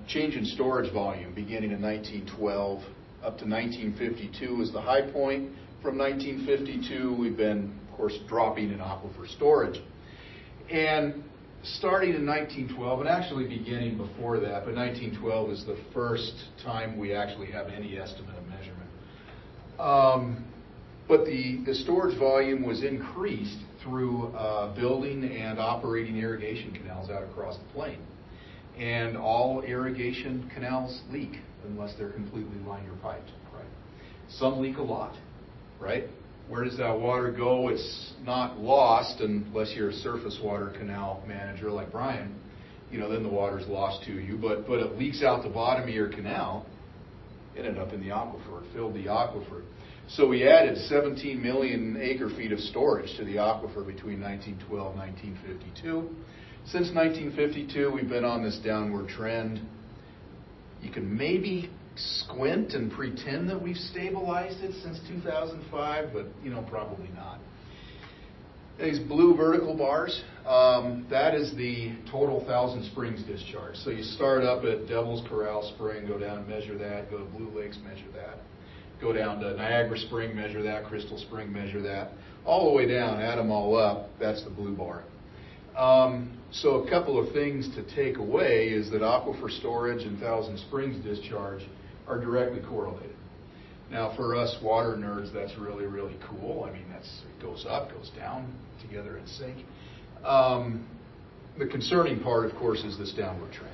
Speaker 8: change in storage volume beginning in 1912 up to 1952 is the high point. From 1952, we've been, of course, dropping in aquifer storage. And starting in 1912, and actually beginning before that, but 1912 is the first time we actually have any estimate of measurement. But the storage volume was increased through building and operating irrigation canals out across the plain. And all irrigation canals leak unless they're completely liner piped, right? Some leak a lot, right? Where does that water go? It's not lost unless you're a surface water canal manager like Brian. Then the water's lost to you. But it leaks out the bottom of your canal. It ended up in the aquifer. It filled the aquifer. So we added 17 million acre-feet of storage to the aquifer between 1912 and 1952. Since 1952, we've been on this downward trend. You can maybe squint and pretend that we've stabilized it since 2005, but probably not. These blue vertical bars, that is the total Thousand Springs discharge. So you start up at Devil's Corral Spring, go down, measure that, go to Blue Lakes, measure that. Go down to Niagara Spring, measure that, Crystal Spring, measure that. All the way down, add them all up, that's the blue bar. So a couple of things to take away is that aquifer storage and Thousand Springs discharge are directly correlated. Now, for us water nerds, that's really, really cool. I mean, it goes up, goes down, together in sync. The concerning part, of course, is this downward trend.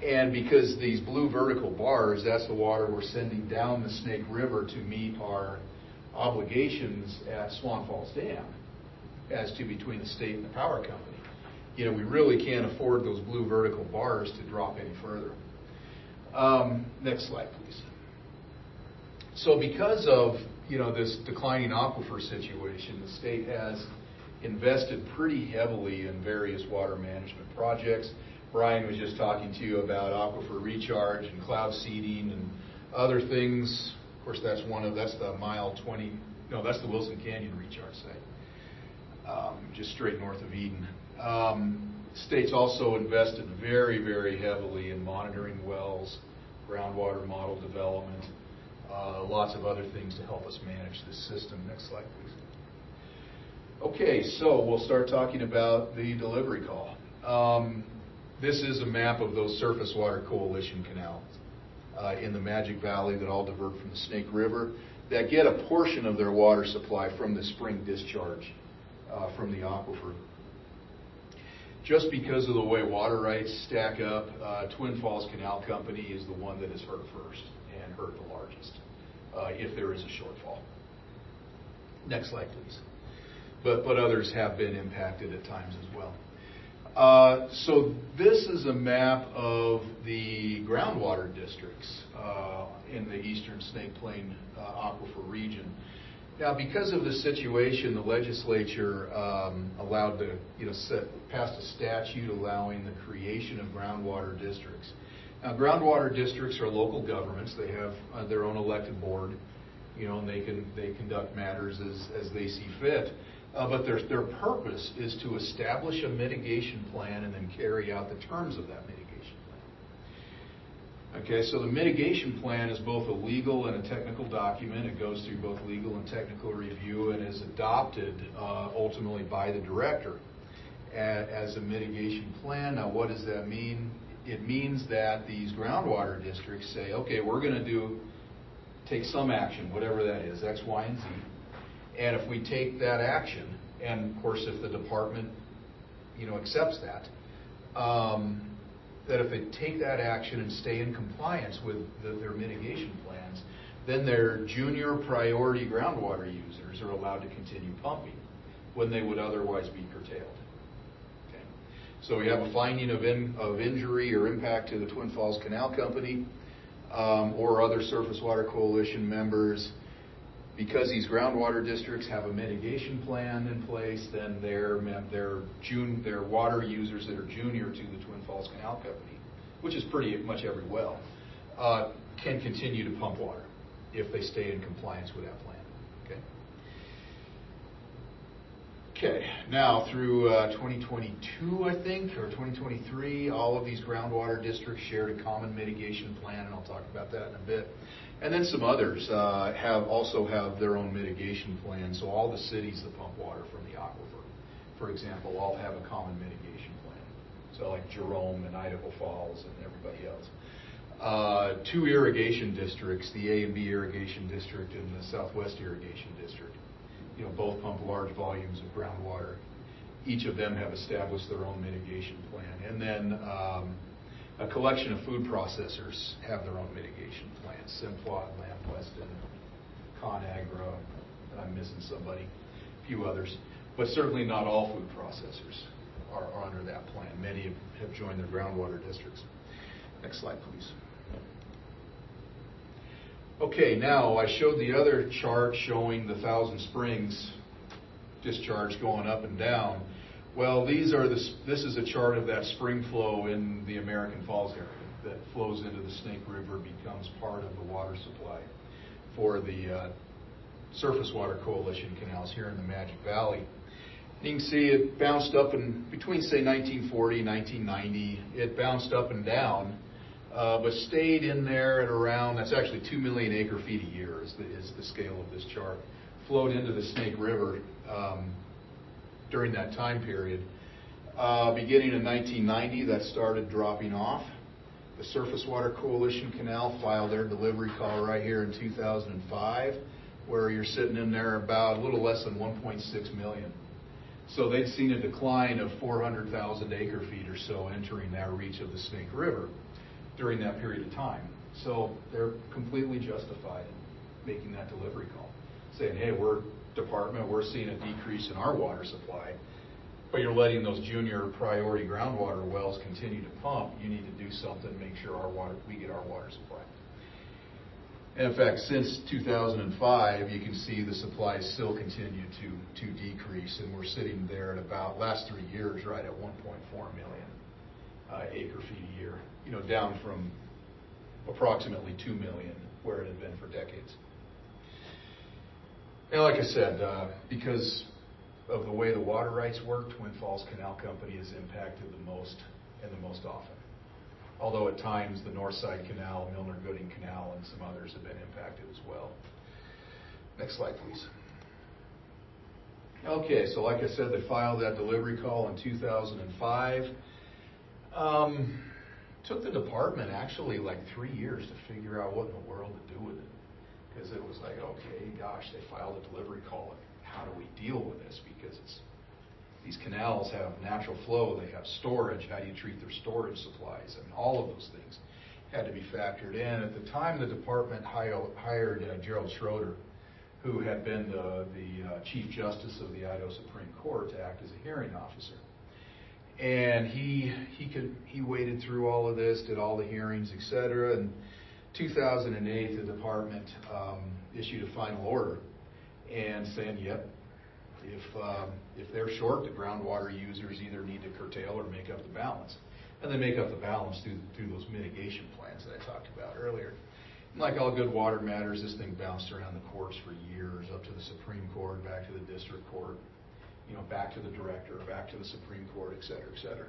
Speaker 8: And because these blue vertical bars, that's the water we're sending down the Snake River to meet our obligations at Swan Falls Dam, as to between the state and the power company. We really can't afford those blue vertical bars to drop any further. Next slide, please. So because of this declining aquifer situation, the state has invested pretty heavily in various water management projects. Brian was just talking to you about aquifer recharge and cloud seeding and other things. Of course, that's the mile 20. No, that's the Wilson Canyon recharge site, just straight north of Eden. State's also invested very, very heavily in monitoring wells, groundwater model development, lots of other things to help us manage this system. Next slide, please. Okay, so we'll start talking about the delivery call. This is a map of those surface water coalition canals in the Magic Valley that all divert from the Snake River, that get a portion of their water supply from the spring discharge from the aquifer. Just because of the way water rights stack up, Twin Falls Canal Company is the one that is hurt first and hurt the largest if there is a shortfall. Next slide, please. But others have been impacted at times as well. So this is a map of the groundwater districts in the eastern Snake Plain aquifer region. Now, because of the situation, the legislature passed a statute allowing the creation of groundwater districts. Now, groundwater districts are local governments. They have their own elected board, and they conduct matters as they see fit. But their purpose is to establish a mitigation plan and then carry out the terms of that mitigation plan. Okay, so the mitigation plan is both a legal and a technical document. It goes through both legal and technical review and is adopted ultimately by the director as a mitigation plan. Now, what does that mean? It means that these groundwater districts say, okay, we're going to take some action, whatever that is, X, Y, and Z. And if we take that action, and of course if the department, accepts that, that if they take that action and stay in compliance with their mitigation plans, then their junior priority groundwater users are allowed to continue pumping when they would otherwise be curtailed. Okay. So we have a finding of injury or impact to the Twin Falls Canal Company or other Surface Water Coalition members. Because these groundwater districts have a mitigation plan in place, then their water users that are junior to the Twin Falls Canal Company, which is pretty much every well, can continue to pump water if they stay in compliance with that plan. Okay, now through 2022, I think, or 2023, all of these groundwater districts shared a common mitigation plan, and I'll talk about that in a bit. And then some others also have their own mitigation plan. So all the cities that pump water from the aquifer, for example, all have a common mitigation plan. So like Jerome and Idaho Falls and everybody else. Two irrigation districts, the A and B irrigation district and the Southwest irrigation district, both pump large volumes of groundwater. Each of them have established their own mitigation plan. And then a collection of food processors have their own mitigation plans. Simplot, Lamb Weston, ConAgra, and I'm missing somebody, a few others. But certainly not all food processors are under that plan. Many have joined their groundwater districts. Next slide, please. Okay, now I showed the other chart showing the Thousand Springs discharge going up and down. Well, this is a chart of that spring flow in the American Falls area. that flows into the Snake River becomes part of the water supply for the Surface Water Coalition canals here in the Magic Valley. You can see it bounced up in between, say, 1940 and 1990. It bounced up and down, but stayed in there at around, that's actually 2 million acre feet a year is the scale of this chart. Flowed into the Snake River during that time period. Beginning in 1990, that started dropping off. The Surface Water Coalition Canal filed their delivery call right here in 2005, where you're sitting in there about a little less than 1.6 million. So they'd seen a decline of 400,000 acre feet or so entering that reach of the Snake River during that period of time. So they're completely justified in making that delivery call, saying, hey, we're department, we're seeing a decrease in our water supply, but you're letting those junior priority groundwater wells continue to pump. You need to do something to make sure we get our water supply. And in fact, since 2005, you can see the supply still continue to decrease, and we're sitting there at about, last 3 years, right at 1.4 million acre feet a year, down from approximately 2 million where it had been for decades. And like I said, because of the way the water rights work, Twin Falls Canal Company is impacted the most and the most often. Although at times the Northside Canal, Milner-Gooding Canal, and some others have been impacted as well. Next slide, please. Okay, so like I said, they filed that delivery call in 2005. Took the department actually like 3 years to figure out what in the world to do with it. Because it was like, okay, gosh, they filed a delivery call. How do we deal with this? Because these canals have natural flow, they have storage. How do you treat their storage supplies? And all of those things had to be factored in. At the time, the department hired Gerald Schroeder, who had been the Chief Justice of the Idaho Supreme Court, to act as a hearing officer. And he waded through all of this, did all the hearings, et cetera. And 2008, the department issued a final order and saying, yep, if they're short, the groundwater users either need to curtail or make up the balance. And they make up the balance through those mitigation plans that I talked about earlier. And like all good water matters, this thing bounced around the courts for years, up to the Supreme Court, back to the district court, back to the director, back to the Supreme Court, et cetera, et cetera.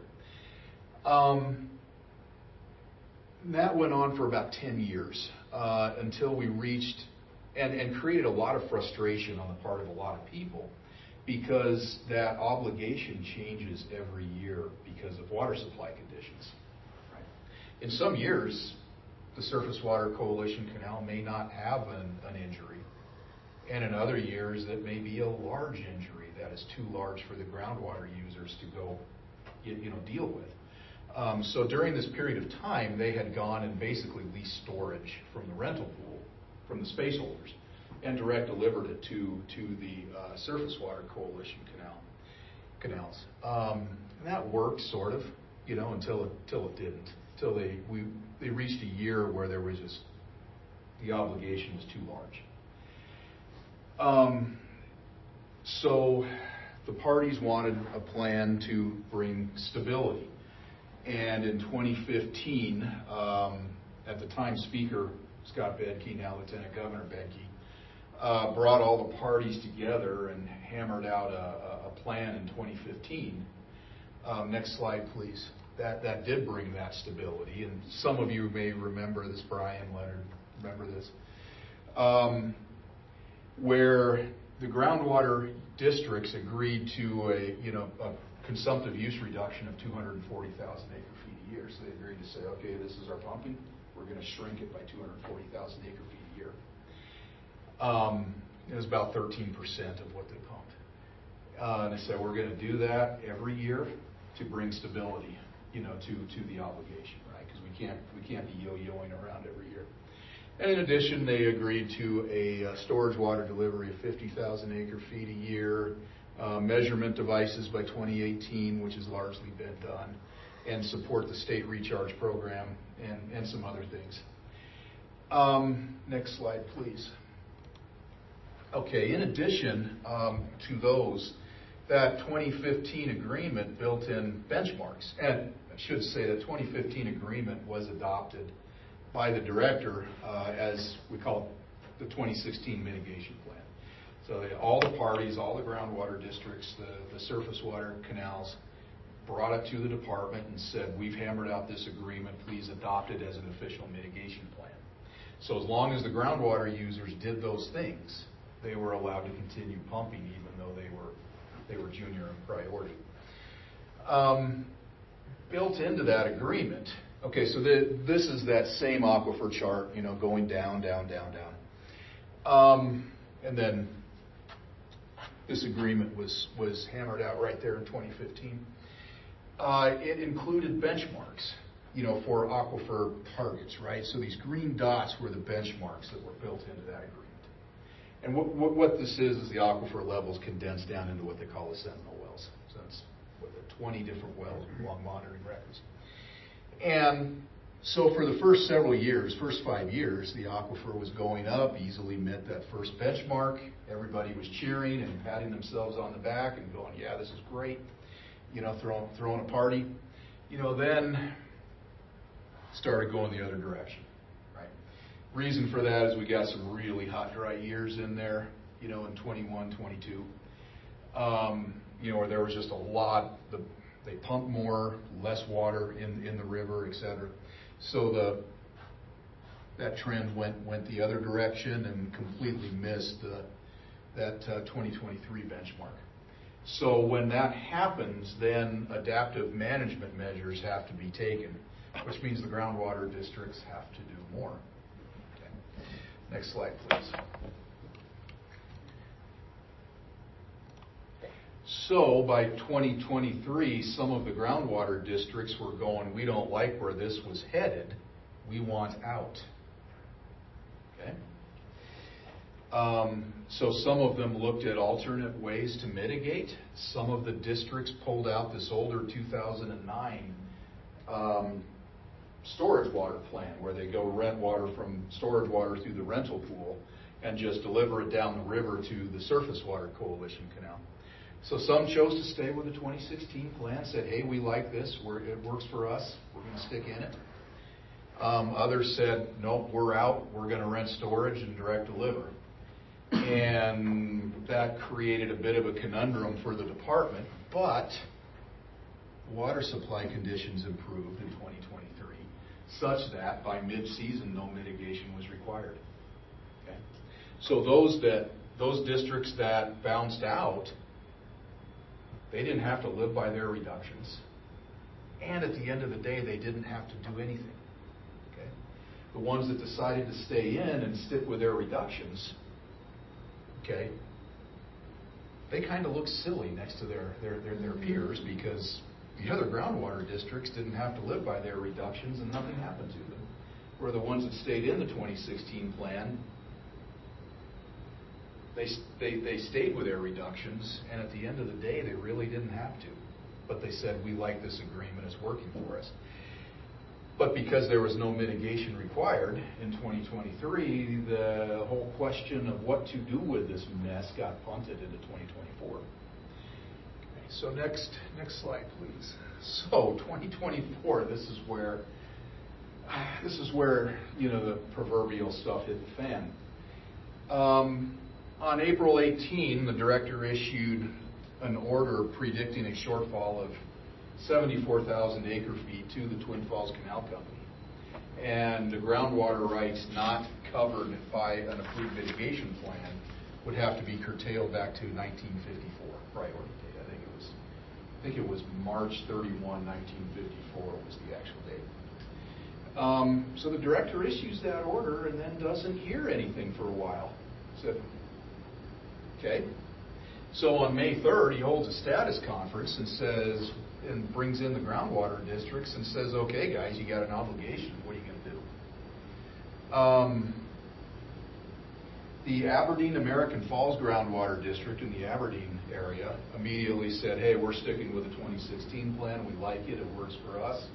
Speaker 8: That went on for about 10 years until we reached and created a lot of frustration on the part of a lot of people, because that obligation changes every year because of water supply conditions. Right? In some years, the Surface Water Coalition Canal may not have an injury, and in other years, it may be a large injury that is too large for the groundwater users to go, deal with. So during this period of time, they had gone and basically leased storage from the rental pool, from the space holders, and direct delivered it to the Surface Water Coalition canals. And that worked sort of, until it didn't. Until they reached a year where there was just, the obligation was too large. So the parties wanted a plan to bring stability. And in 2015, at the time Speaker Scott Bedke, now Lieutenant Governor Bedke, brought all the parties together and hammered out a plan in 2015. Next slide, please. That did bring that stability, and some of you may remember this, Brian Leonard, remember this, where the groundwater districts agreed to a consumptive use reduction of 240,000 acre feet a year. So they agreed to say, okay, this is our pumping. We're going to shrink it by 240,000 acre feet a year. It was about 13% of what they pumped. And they said, we're going to do that every year to bring stability, to the obligation, right? Because we can't be yo-yoing around every year. And in addition, they agreed to a storage water delivery of 50,000 acre feet a year, measurement devices by 2018, which has largely been done, and support the state recharge program and some other things. Next slide, please. Okay, in addition to those, that 2015 agreement built in benchmarks, and should say the 2015 agreement was adopted by the director as we call it the 2016 mitigation plan. So all the parties, all the groundwater districts, the surface water canals brought it to the department and said, we've hammered out this agreement, please adopt it as an official mitigation plan. So as long as the groundwater users did those things, they were allowed to continue pumping even though they were junior in priority. Built into that agreement, okay, so this is that same aquifer chart, you know, going down, down, down, down. And then this agreement was hammered out right there in 2015. It included benchmarks, you know, for aquifer targets, right? So these green dots were the benchmarks that were built into that agreement. And what this is the aquifer levels condensed down into what they call the Sentinel wells. So that's what the 20 different wells with long monitoring records. And so for the first several years, first 5 years, the aquifer was going up, easily met that first benchmark. Everybody was cheering and patting themselves on the back and going, yeah, this is great. You know, throwing a party. You know, then started going the other direction, right? Reason for that is we got some really hot, dry years in there, you know, in 21, 22. You know, where there was just a lot, they pumped more, less water in the river, et cetera. So that trend went the other direction and completely missed that 2023 benchmark. So when that happens, then adaptive management measures have to be taken, which means the groundwater districts have to do more. Okay. Next slide, please. So by 2023, some of the groundwater districts were going, we don't like where this was headed, we want out. Okay. So some of them looked at alternate ways to mitigate. Some of the districts pulled out this older 2009 storage water plan where they go rent water from storage water through the rental pool and just deliver it down the river to the Surface Water Coalition canal. So some chose to stay with the 2016 plan, said, hey, we like this, it works for us, we're going to stick in it. Others said, nope, we're out, we're going to rent storage and direct deliver. And that created a bit of a conundrum for the department, but water supply conditions improved in 2023 such that by mid-season no mitigation was required. Okay? So those districts that bounced out, they didn't have to live by their reductions. And at the end of the day, they didn't have to do anything. Okay? The ones that decided to stay in and stick with their reductions, okay, they kind of look silly next to their peers because the other groundwater districts didn't have to live by their reductions and nothing happened to them. Where the ones that stayed in the 2016 plan, they stayed with their reductions, and at the end of the day, they really didn't have to. But they said, we like this agreement, it's working for us. But because there was no mitigation required in 2023, the whole question of what to do with this mess got punted into 2024. Okay, so next slide, please. So 2024, this is where you know the proverbial stuff hit the fan. On April 18, the director issued an order predicting a shortfall of 74,000 acre-feet to the Twin Falls Canal Company. And the groundwater rights not covered by an approved mitigation plan would have to be curtailed back to 1954, priority date. I think it was March 31, 1954 was the actual date. So the director issues that order and then doesn't hear anything for a while. Said, okay. So on May 3rd, he holds a status conference and says, and brings in the groundwater districts and says, okay, guys, you got an obligation. What are you going to do? The Aberdeen American Falls Groundwater District in the Aberdeen area immediately said, hey, we're sticking with the 2016 plan. We like it. It works for us.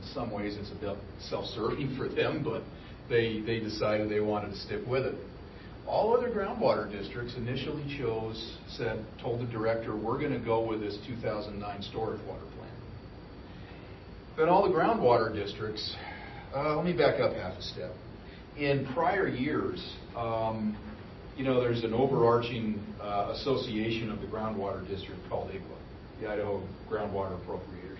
Speaker 8: In some ways, it's a bit self-serving for them, but they decided they wanted to stick with it. All other groundwater districts initially told the director, we're going to go with this 2009 storage water plan. Then all the groundwater districts, let me back up half a step. In prior years, there's an overarching association of the groundwater district called IGWA, the Idaho Groundwater Appropriators.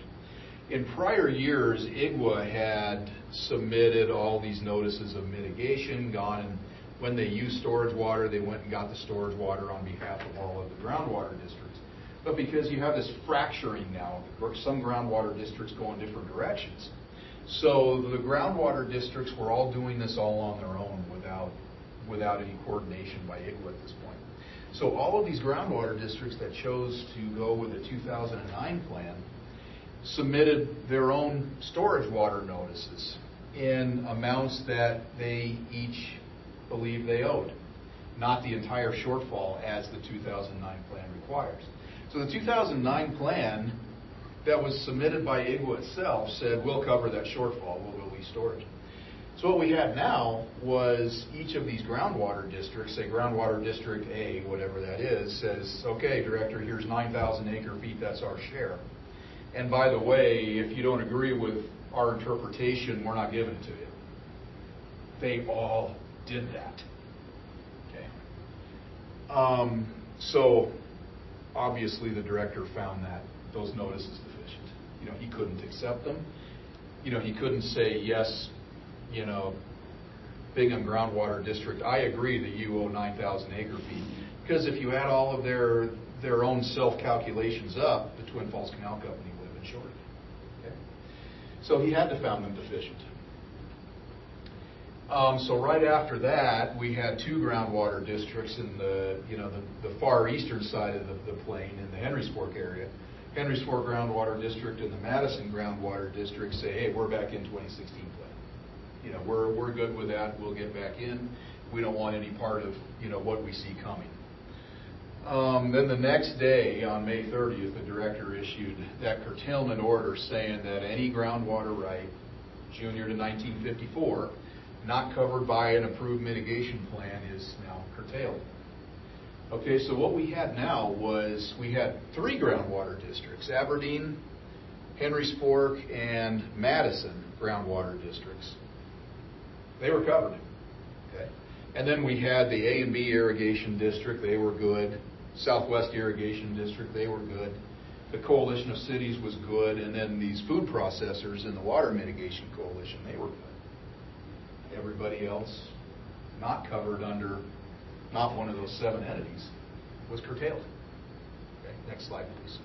Speaker 8: In prior years, IGWA had submitted all these notices of mitigation, gone and when they used storage water, they went and got the storage water on behalf of all of the groundwater districts. But because you have this fracturing now, some groundwater districts go in different directions. So the groundwater districts were all doing this all on their own without any coordination by IGWA at this point. So all of these groundwater districts that chose to go with the 2009 plan submitted their own storage water notices in amounts that they each believe they owed, not the entire shortfall as the 2009 plan requires. So the 2009 plan that was submitted by IGWA itself said, we'll cover that shortfall, we'll release storage. So what we had now was each of these groundwater districts, say groundwater district A, whatever that is, says, okay, director, here's 9,000 acre feet, that's our share. And by the way, if you don't agree with our interpretation, we're not giving it to you. They all did that. Okay. So obviously the director found that those notices deficient. He couldn't accept them. He couldn't say, yes, Bingham Groundwater District, I agree that you owe 9,000 acre feet. Because if you add all of their own self-calculations up, the Twin Falls Canal Company would have been short. Okay? So he had to found them deficient. So right after that, we had two groundwater districts in the far eastern side of the plain in the Henry's Fork area. Henry's Fork Groundwater District and the Madison Groundwater District say, hey, we're back in 2016 plan. We're good with that. We'll get back in. We don't want any part of what we see coming. Then the next day, on May 30th, the director issued that curtailment order saying that any groundwater right, junior to 1954, not covered by an approved mitigation plan is now curtailed. Okay, so what we had now was we had three groundwater districts, Aberdeen, Henry's Fork, and Madison groundwater districts. They were covered. Okay. And then we had the A and B irrigation district, they were good. Southwest Irrigation District, they were good. The Coalition of Cities was good, and then these food processors in the Water Mitigation Coalition, they were good. Everybody else not covered under not one of those 7 entities was curtailed. Okay, next slide, please.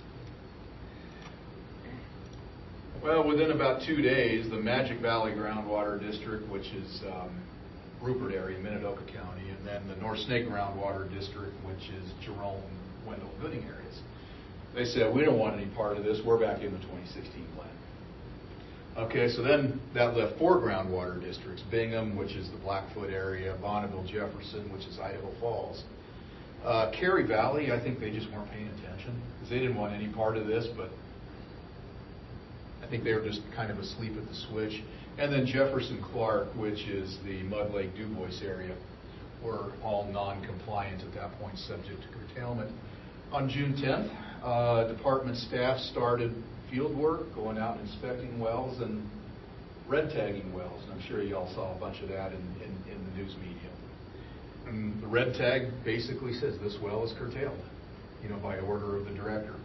Speaker 8: Well, within about 2 days, the Magic Valley Groundwater District, which is Rupert area, Minidoka County, and then the North Snake Groundwater District, which is Jerome, Wendell, Gooding areas. They said, we don't want any part of this, we're back in the 2016 plan. Okay, so then that left 4 groundwater districts, Bingham, which is the Blackfoot area, Bonneville, Jefferson, which is Idaho Falls. Cary Valley, I think they just weren't paying attention, because they didn't want any part of this, but I think they were just kind of asleep at the switch. And then Jefferson Clark, which is the Mud Lake Du Bois area, were all non-compliant at that point, subject to curtailment. On June 10th, department staff started field work, going out and inspecting wells and red tagging wells. And I'm sure you all saw a bunch of that in the news media. And the red tag basically says this well is curtailed, by order of the director.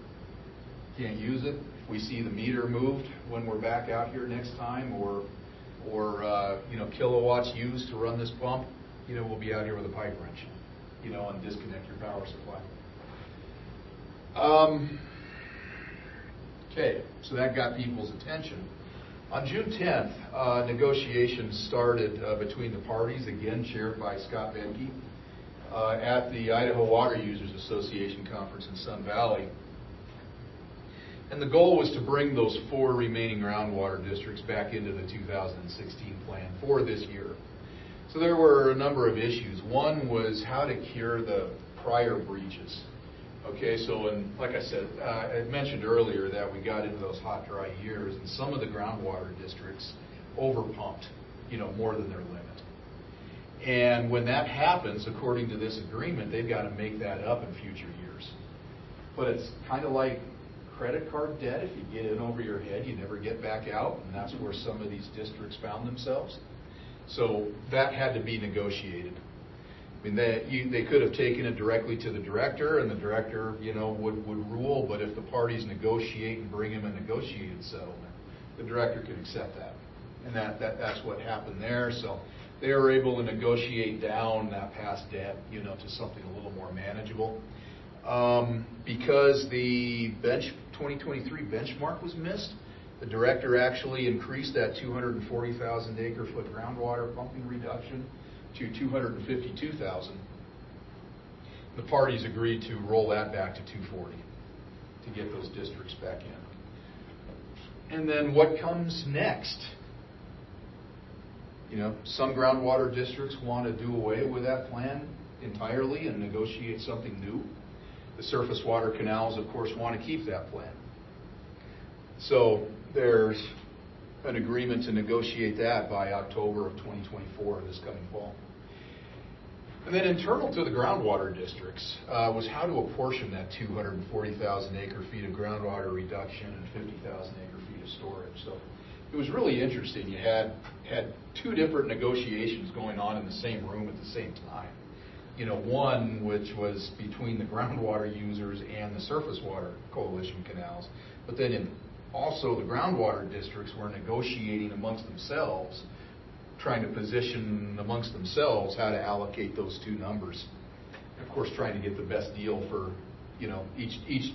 Speaker 8: Can't use it. If we see the meter moved when we're back out here next time, or kilowatts used to run this pump, we'll be out here with a pipe wrench, and disconnect your power supply. Okay, so that got people's attention. On June 10th, negotiations started between the parties, again chaired by Scott Benke, at the Idaho Water Users Association conference in Sun Valley. And the goal was to bring those 4 remaining groundwater districts back into the 2016 plan for this year. So there were a number of issues. One was how to cure the prior breaches. Okay, so like I said, I mentioned earlier that we got into those hot, dry years, and some of the groundwater districts overpumped, more than their limit. And when that happens, according to this agreement, they've got to make that up in future years. But it's kind of like credit card debt. If you get in over your head, you never get back out, and that's where some of these districts found themselves. So that had to be negotiated. I mean, they could have taken it directly to the director, and the director, would rule. But if the parties negotiate and bring him a negotiated settlement, the director could accept that, and that's what happened there. So they were able to negotiate down that past debt, to something a little more manageable. Because the 2023 benchmark was missed, the director actually increased that 240,000 acre-foot groundwater pumping reduction to 252,000. The parties agreed to roll that back to 240 to get those districts back in. And then what comes next? Some groundwater districts want to do away with that plan entirely and negotiate something new. The surface water canals, of course, want to keep that plan. So there's an agreement to negotiate that by October of 2024, this coming fall. And then internal to the groundwater districts was how to apportion that 240,000 acre-feet of groundwater reduction and 50,000 acre-feet of storage. So it was really interesting. You had two different negotiations going on in the same room at the same time. One which was between the groundwater users and the surface water coalition canals, but then also the groundwater districts were negotiating amongst themselves, trying to position amongst themselves how to allocate those two numbers. Of course, trying to get the best deal for, each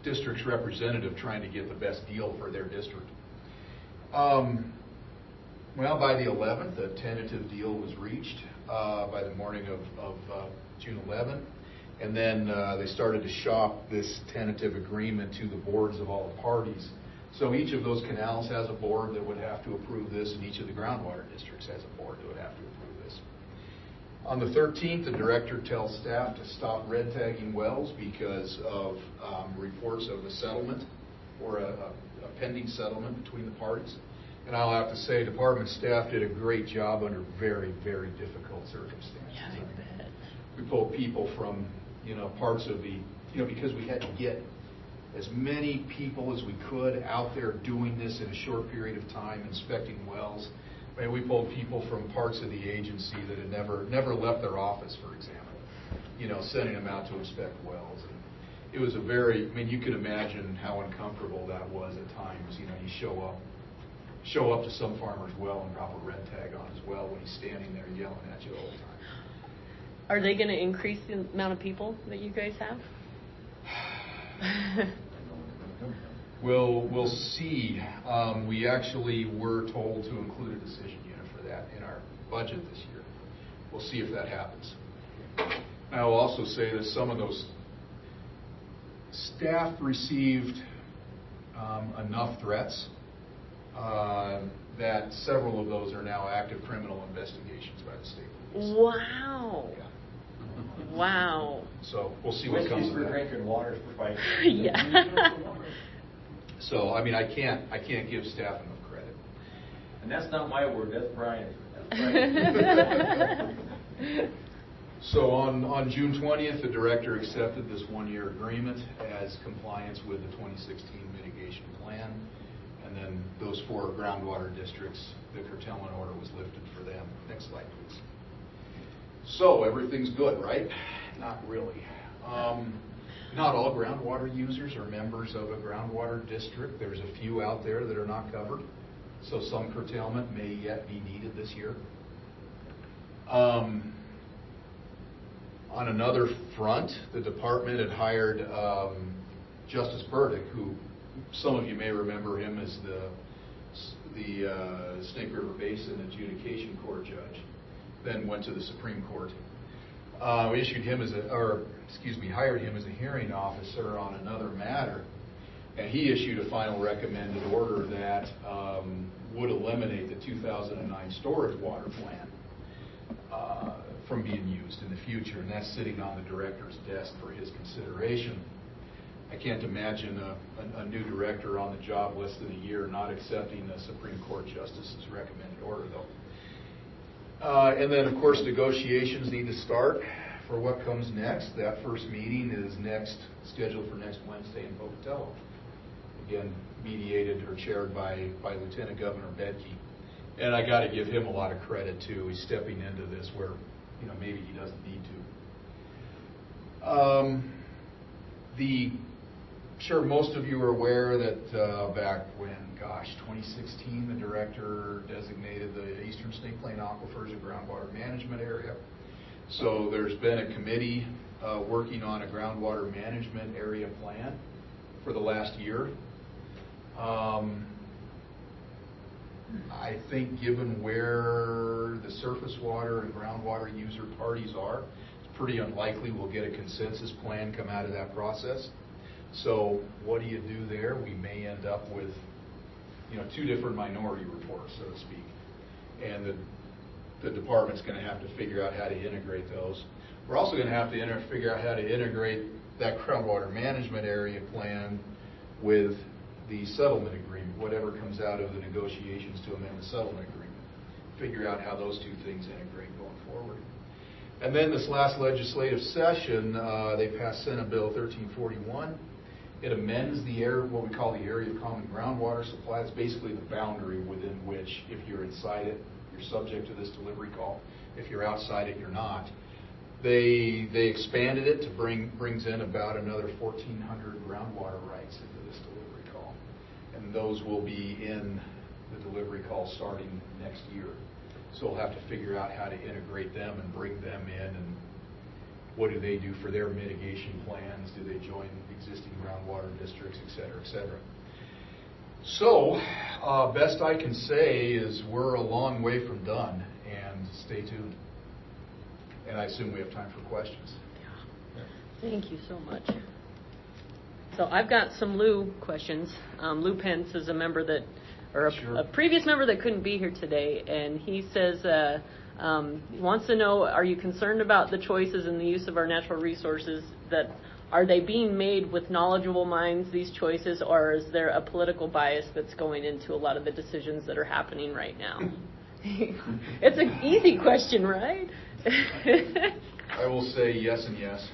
Speaker 8: district's representative trying to get the best deal for their district. Well, by the 11th, a tentative deal was reached by the morning of June 11th. And then they started to shop this tentative agreement to the boards of all the parties. So each of those canals has a board that would have to approve this, and each of the groundwater districts has a board that would have to approve this. On the 13th, the director tells staff to stop red tagging wells because of reports of a settlement or a pending settlement between the parties. And I'll have to say, department staff did a great job under very, very difficult circumstances.
Speaker 3: Yeah, I bet.
Speaker 8: We pulled people from, parts of the, because we had to get as many people as we could out there doing this in a short period of time, inspecting wells. I mean, we pulled people from parts of the agency that had never left their office, for example, sending them out to inspect wells. And it was you can imagine how uncomfortable that was at times. You show up to some farmer's well and drop a red tag on his well when he's standing there yelling at you all the time.
Speaker 3: Are they going to increase the amount of people that you guys have?
Speaker 8: We'll see. We actually were told to include a decision unit for that in our budget this year. We'll see if that happens. I will also say that some of those staff received enough threats that several of those are now active criminal investigations by the state police.
Speaker 3: Wow.
Speaker 8: Yeah.
Speaker 3: Wow.
Speaker 8: So we'll see what comes of that.
Speaker 7: Whiskey's for drinking, water's for fighting.
Speaker 3: Yeah.
Speaker 8: So I can't give staff enough credit.
Speaker 7: And that's not my word, that's Brian's.
Speaker 8: So on June 20th, the director accepted this one-year agreement as compliance with the 2016 mitigation plan. And then those 4 groundwater districts, the curtailment order was lifted for them. Next slide, please. So everything's good, right? Not really. Not all groundwater users are members of a groundwater district. There's a few out there that are not covered. So some curtailment may yet be needed this year. On another front, the department had hired Justice Burdick, who some of you may remember him as the Snake River Basin Adjudication Court judge, then went to the Supreme Court. We hired him as a hearing officer on another matter, and he issued a final recommended order that would eliminate the 2009 storage water plan from being used in the future, and that's sitting on the director's desk for his consideration. I can't imagine a new director on the job less than a year not accepting the Supreme Court Justice's recommended order, though. And then, of course, negotiations need to start for what comes next, that first meeting is scheduled for next Wednesday in Pocatello. Again, mediated or chaired by Lieutenant Governor Bedke. And I got to give him a lot of credit too. He's stepping into this where, maybe he doesn't need to. Sure, most of you are aware that back when, 2016, the director designated the Eastern Snake Plain Aquifers a groundwater management area. So there's been a committee working on a groundwater management area plan for the last year. I think given where the surface water and groundwater user parties are, it's pretty unlikely we'll get a consensus plan come out of that process. So what do you do there? We may end up with, two different minority reports, so to speak. And the department's going to have to figure out how to integrate those. We're also going to have to figure out how to integrate that groundwater management area plan with the settlement agreement, whatever comes out of the negotiations to amend the settlement agreement. Figure out how those two things integrate going forward. And then this last legislative session, they passed Senate Bill 1341. It amends what we call the area of common groundwater supply. It's basically the boundary within which, if you're inside it, you're subject to this delivery call. If you're outside it, you're not. They expanded it to brings in about another 1,400 groundwater rights into this delivery call. And those will be in the delivery call starting next year. So we'll have to figure out how to integrate them and bring them in, and what do they do for their mitigation plans? Do they join existing groundwater districts, et cetera, et cetera? So, best I can say is we're a long way from done, and stay tuned. And I assume we have time for questions.
Speaker 3: Yeah. Thank you so much. So I've got some Lou questions. Lou Pence is a member that, or a previous member that couldn't be here today, and he says he wants to know, are you concerned about the choices in the use of our natural resources? Are they being made with knowledgeable minds, these choices, or is there a political bias that's going into a lot of the decisions that are happening right now? It's an easy question, right?
Speaker 8: I will say yes and yes.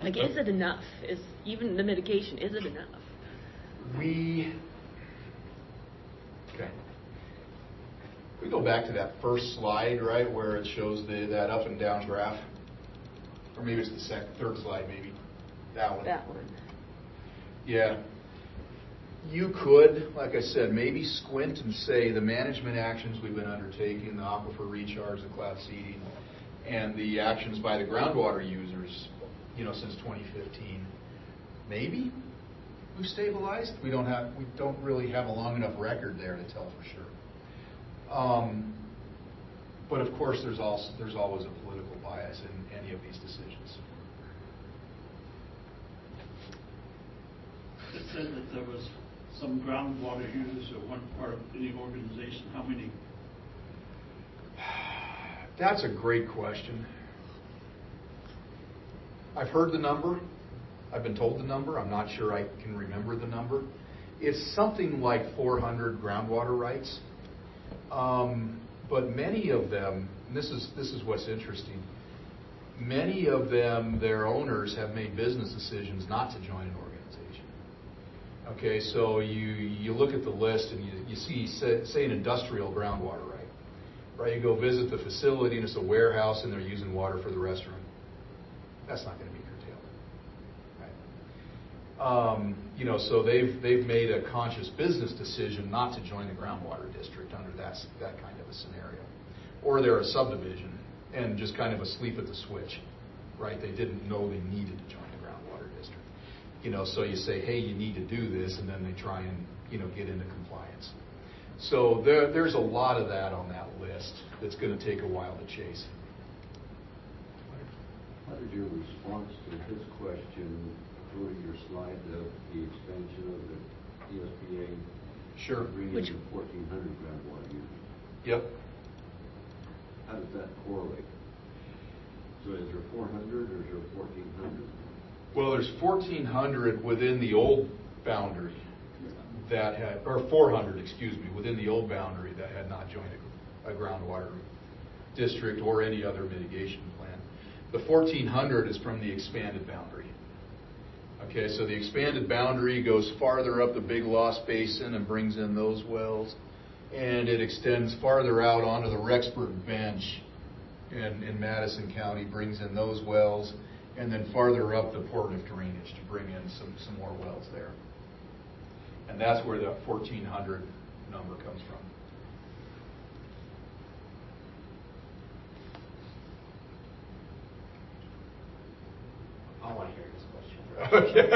Speaker 3: Okay. Is it enough? Is even the mitigation, is it enough?
Speaker 8: We go back to that first slide, right, where it shows that up and down graph. Or maybe it's the third slide, maybe. That one.
Speaker 3: That one.
Speaker 8: Yeah. You could, like I said, maybe squint and say the management actions we've been undertaking, the aquifer recharge, the cloud seeding, and the actions by the groundwater users, since 2015, maybe we've stabilized. We don't really have a long enough record there to tell for sure. But of course, there's always a political bias in any of these decisions.
Speaker 6: It said that there was some groundwater users at one part of the organization. How many?
Speaker 8: That's a great question. I've heard the number. I've been told the number. I'm not sure I can remember the number. It's something like 400 groundwater rights. But many of them, and this is what's interesting, many of them, their owners have made business decisions not to join an organization. Okay, so you look at the list and you see, say an industrial groundwater right? You go visit the facility and it's a warehouse and they're using water for the restroom. That's not going to be curtailed, right? So they've made a conscious business decision not to join the groundwater district under that kind of a scenario. Or they're a subdivision and just kind of asleep at the switch, right? They didn't know they needed to join the groundwater district. So you say, hey, you need to do this, and then they try and, get into compliance. So there's a lot of that on that list that's going to take a while to chase.
Speaker 9: What is your response to his question, including your slide of the expansion of the ESPA?
Speaker 8: Sure.
Speaker 9: Bringing in 1,400 groundwater units.
Speaker 8: Yep.
Speaker 9: How does that correlate? So is there 400 or is there 1,400?
Speaker 8: Well, there's 1,400 within the old boundary or 400, within the old boundary that had not joined a groundwater district or any other mitigation plan. The 1400 is from the expanded boundary. Okay, so the expanded boundary goes farther up the Big Lost Basin and brings in those wells, and it extends farther out onto the Rexburg Bench in Madison County, brings in those wells, and then farther up the Portneuf drainage to bring in some more wells there. And that's where the 1400 number comes from.
Speaker 4: I want to hear this question.
Speaker 8: Okay.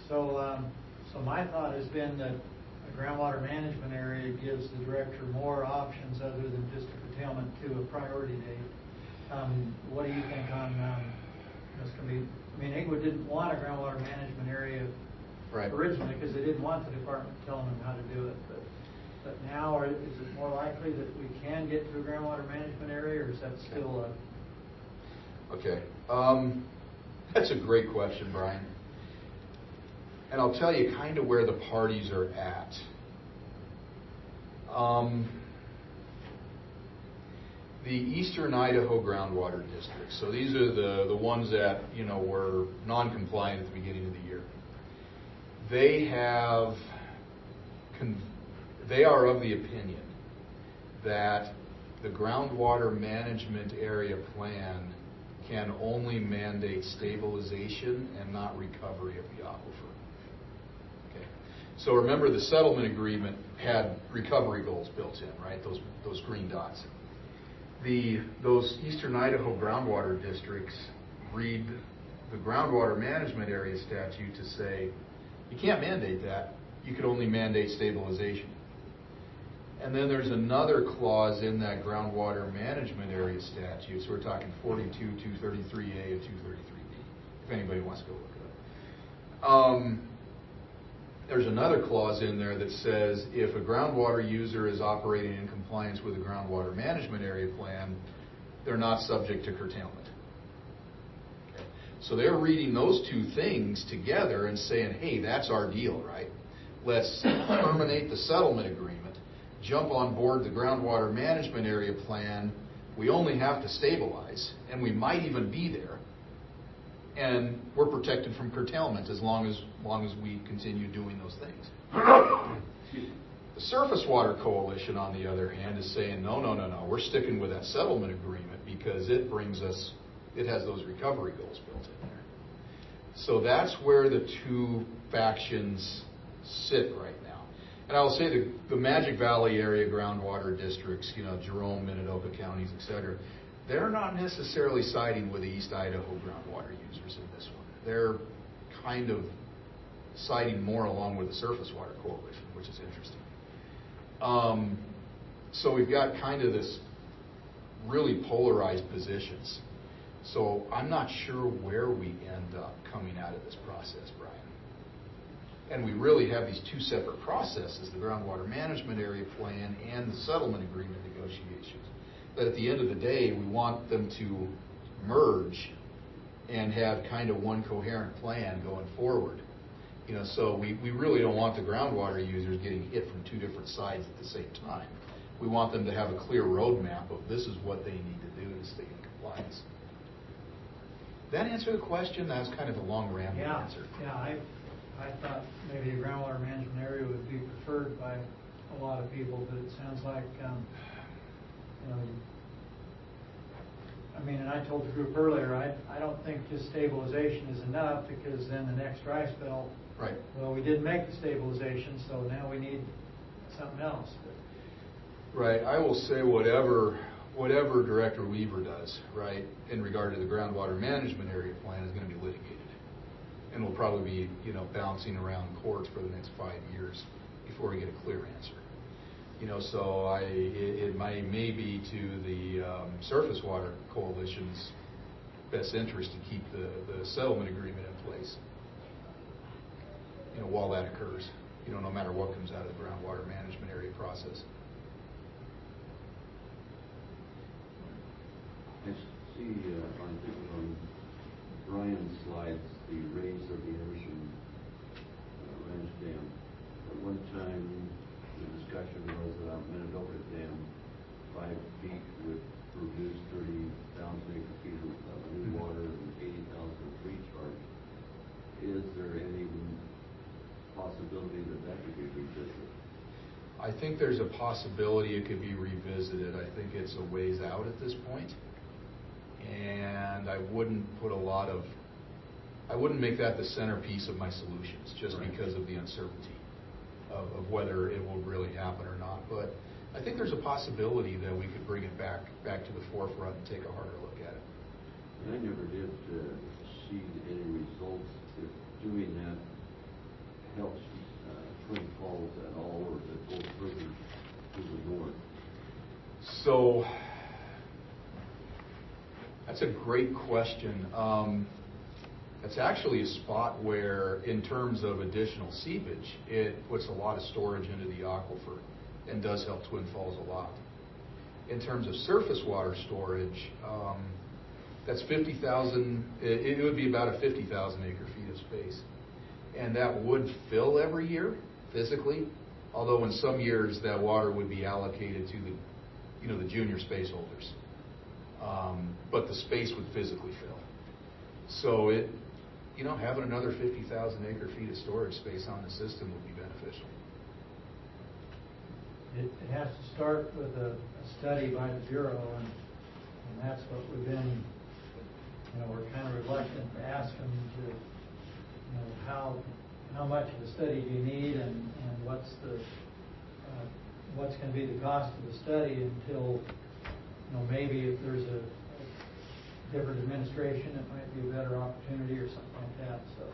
Speaker 2: So my thought has been that a groundwater management area gives the director more options other than just a curtailment to a priority date. What do you think on this? Can be. I mean, Inglewood didn't want a groundwater management area originally because they didn't want the department telling them how to do it. But now, is it more likely that we can get to a groundwater management area, or is that still a...
Speaker 8: Okay. That's a great question, Brian. And I'll tell you kind of where the parties are at. The Eastern Idaho groundwater districts. So these are the ones that, were non-compliant at the beginning of the year. They are of the opinion that the groundwater management area plan can only mandate stabilization and not recovery of the aquifer. Okay. So remember, the settlement agreement had recovery goals built in, right? Those green dots. Those Eastern Idaho groundwater districts read the groundwater management area statute to say you can't mandate that. You could only mandate stabilization. And then there's another clause in that groundwater management area statute. So we're talking 42, 233A, and 233B, if anybody wants to go look it up. There's another clause in there that says if a groundwater user is operating in compliance with a groundwater management area plan, they're not subject to curtailment. Okay. So they're reading those two things together and saying, hey, that's our deal, right? Let's terminate the settlement agreement, jump on board the groundwater management area plan. We only have to stabilize, and we might even be there. And we're protected from curtailment as long as we continue doing those things. The Surface Water Coalition, on the other hand, is saying, no, we're sticking with that settlement agreement because it has those recovery goals built in there. So that's where the two factions sit right now. And I will say the Magic Valley area groundwater districts, Jerome, Minidoka counties, et cetera, they're not necessarily siding with the East Idaho groundwater users in this one. They're kind of siding more along with the Surface Water Coalition, which is interesting. So we've got kind of this really polarized positions. So I'm not sure where we end up coming out of this process, Brian. And we really have these two separate processes, the groundwater management area plan and the settlement agreement negotiations. That at the end of the day, we want them to merge and have kind of one coherent plan going forward. So we really don't want the groundwater users getting hit from two different sides at the same time. We want them to have a clear roadmap of this is what they need to do to stay in compliance. Did that answer the question? That's kind of a long rambling answer.
Speaker 2: Yeah, I thought maybe a groundwater management area would be preferred by a lot of people, but it sounds like and I told the group earlier, I don't think just stabilization is enough, because then the next dry spell,
Speaker 8: right.
Speaker 2: Well, we didn't make the stabilization, so now we need something else.
Speaker 8: Right. I will say whatever Director Weaver does, right, in regard to the groundwater management area plan is going to be litigated, and will probably be bouncing around courts for the next 5 years before we get a clear answer. So it may be to the Surface Water Coalition's best interest to keep the settlement agreement in place, while that occurs, no matter what comes out of the groundwater management area process.
Speaker 9: I see, I think on Brian's slides, the raise of the Ocean Ranch Dam. At one time, the discussion was about Minidoka Dam that could be revisited?
Speaker 10: I think there's a possibility it could be revisited. I think it's a ways out at this point. And I wouldn't make that the centerpiece of my solutions, just because of the uncertainty of whether it will really happen or not. But I think there's a possibility that we could bring it back to the forefront and take a harder look at it.
Speaker 9: And I never did see any results if doing that helps Twin Falls at all, or if it goes further to the north.
Speaker 10: So that's a great question. It's actually a spot where, in terms of additional seepage, it puts a lot of storage into the aquifer and does help Twin Falls a lot. In terms of surface water storage, that's 50,000, it would be about a 50,000 acre feet of space. And that would fill every year, physically, although in some years that water would be allocated to the junior space holders. But the space would physically fill. So having another 50,000 acre feet of storage space on the system would be beneficial.
Speaker 2: It has to start with a study by the Bureau, and that's what we've been, we're kind of reluctant to ask them to, how much of a study do you need, and what's going to be the cost of the study until, maybe if there's a different administration, it might be a better opportunity or something like that. So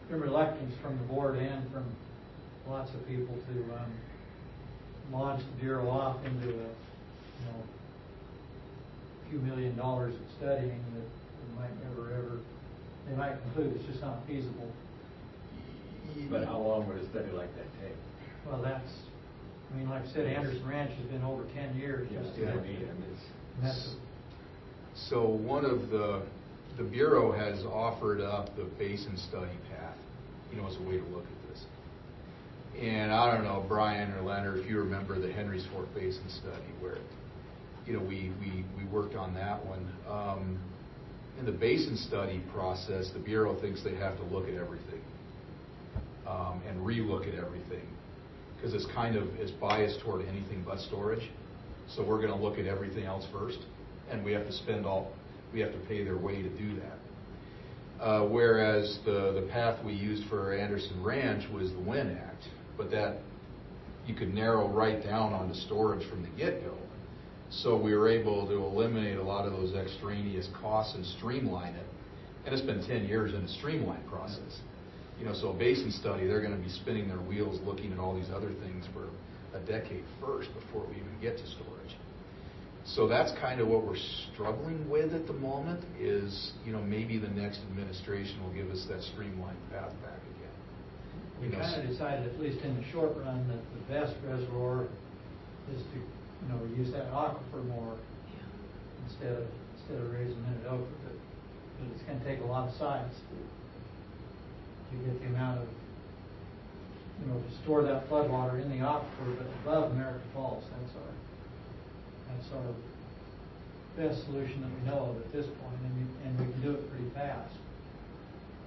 Speaker 2: there's reluctance from the board and from lots of people to launch the Bureau off into a few $1 million of studying that they might conclude it's just not feasible.
Speaker 7: But how long would a study like that take?
Speaker 2: Well, like I said, Anderson Ranch has been over 10 years.
Speaker 10: So one of the Bureau has offered up the basin study path, as a way to look at this. And I don't know, Brian or Leonard, if you remember the Henry's Fork Basin study, where we worked on that one. In the basin study process, the Bureau thinks they have to look at everything and re-look at everything, because it's kind of biased toward anything but storage. So we're going to look at everything else first, and we have to pay their way to do that. Whereas the path we used for Anderson Ranch was the WIN Act, but that you could narrow right down onto storage from the get-go. So we were able to eliminate a lot of those extraneous costs and streamline it. And it's been 10 years in the streamlined process. So a basin study, they're going to be spinning their wheels looking at all these other things for a decade first before we even get to storage. So that's kind of what we're struggling with at the moment is, maybe the next administration will give us that streamlined path back again.
Speaker 2: We kind of decided, at least in the short run, that the best reservoir is to, use that aquifer more instead of raising it over. But it's going to take a lot of sites to get the amount of, to store that floodwater in the aquifer, but above American Falls. That's our best solution that we know of at this point, and we can do it pretty fast.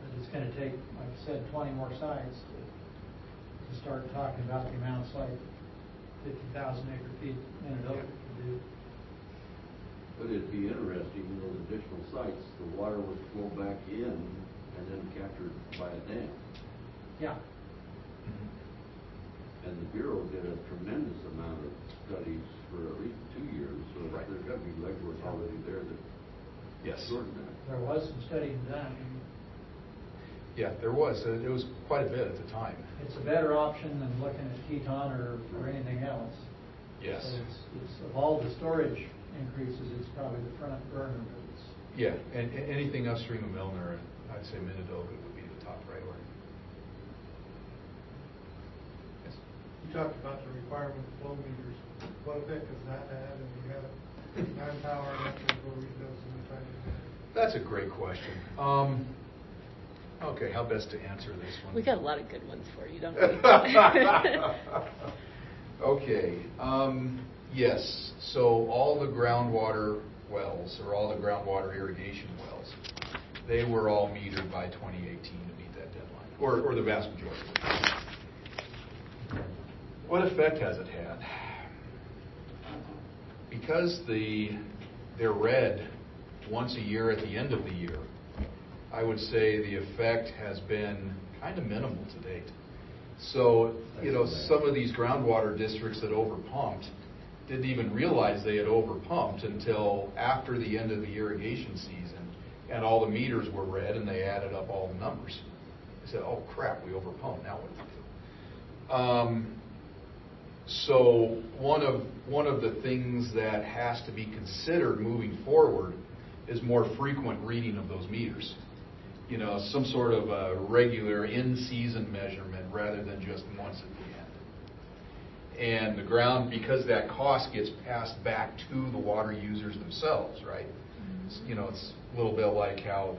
Speaker 2: But it's going to take, like I said, 20 more sites to start talking about the amounts like 50,000 acre feet Minnedoka can do.
Speaker 9: But it'd be interesting, those additional sites, the water would flow back in and then captured by a dam.
Speaker 2: Yeah.
Speaker 9: And the Bureau did a tremendous amount of studies for at least 2 years, so there's got to be legwork already there that shortened that.
Speaker 2: There was some studying done.
Speaker 10: Yeah, there was. It was quite a bit at the time.
Speaker 2: It's a better option than looking at Teton or anything else.
Speaker 10: Yes.
Speaker 2: So it's of all the storage increases, it's probably the front burner. But it's
Speaker 10: and anything upstream of Milner, I'd say Minnedoka would be the top priority. Yes.
Speaker 5: You talked about the requirement of flow meters. What effect does that have? And you have manpower and that sort of rebuilds and trying to.
Speaker 10: That's a great question. Okay, how best to answer this one?
Speaker 3: We got a lot of good ones for you, don't we?
Speaker 10: Okay. Yes. So all the groundwater wells, or all the groundwater irrigation wells, they were all metered by 2018 to meet that deadline, or the vast majority. What effect has it had? Because they're read once a year at the end of the year, I would say the effect has been kind of minimal to date. So, some of these groundwater districts that overpumped didn't even realize they had overpumped until after the end of the irrigation season, and all the meters were read and they added up all the numbers. They said, oh crap, we overpumped, now what do we do? So one of the things that has to be considered moving forward is more frequent reading of those meters. Some sort of a regular in-season measurement rather than just once at the end. And the ground, because that cost gets passed back to the water users themselves, right? It's a little bit like how,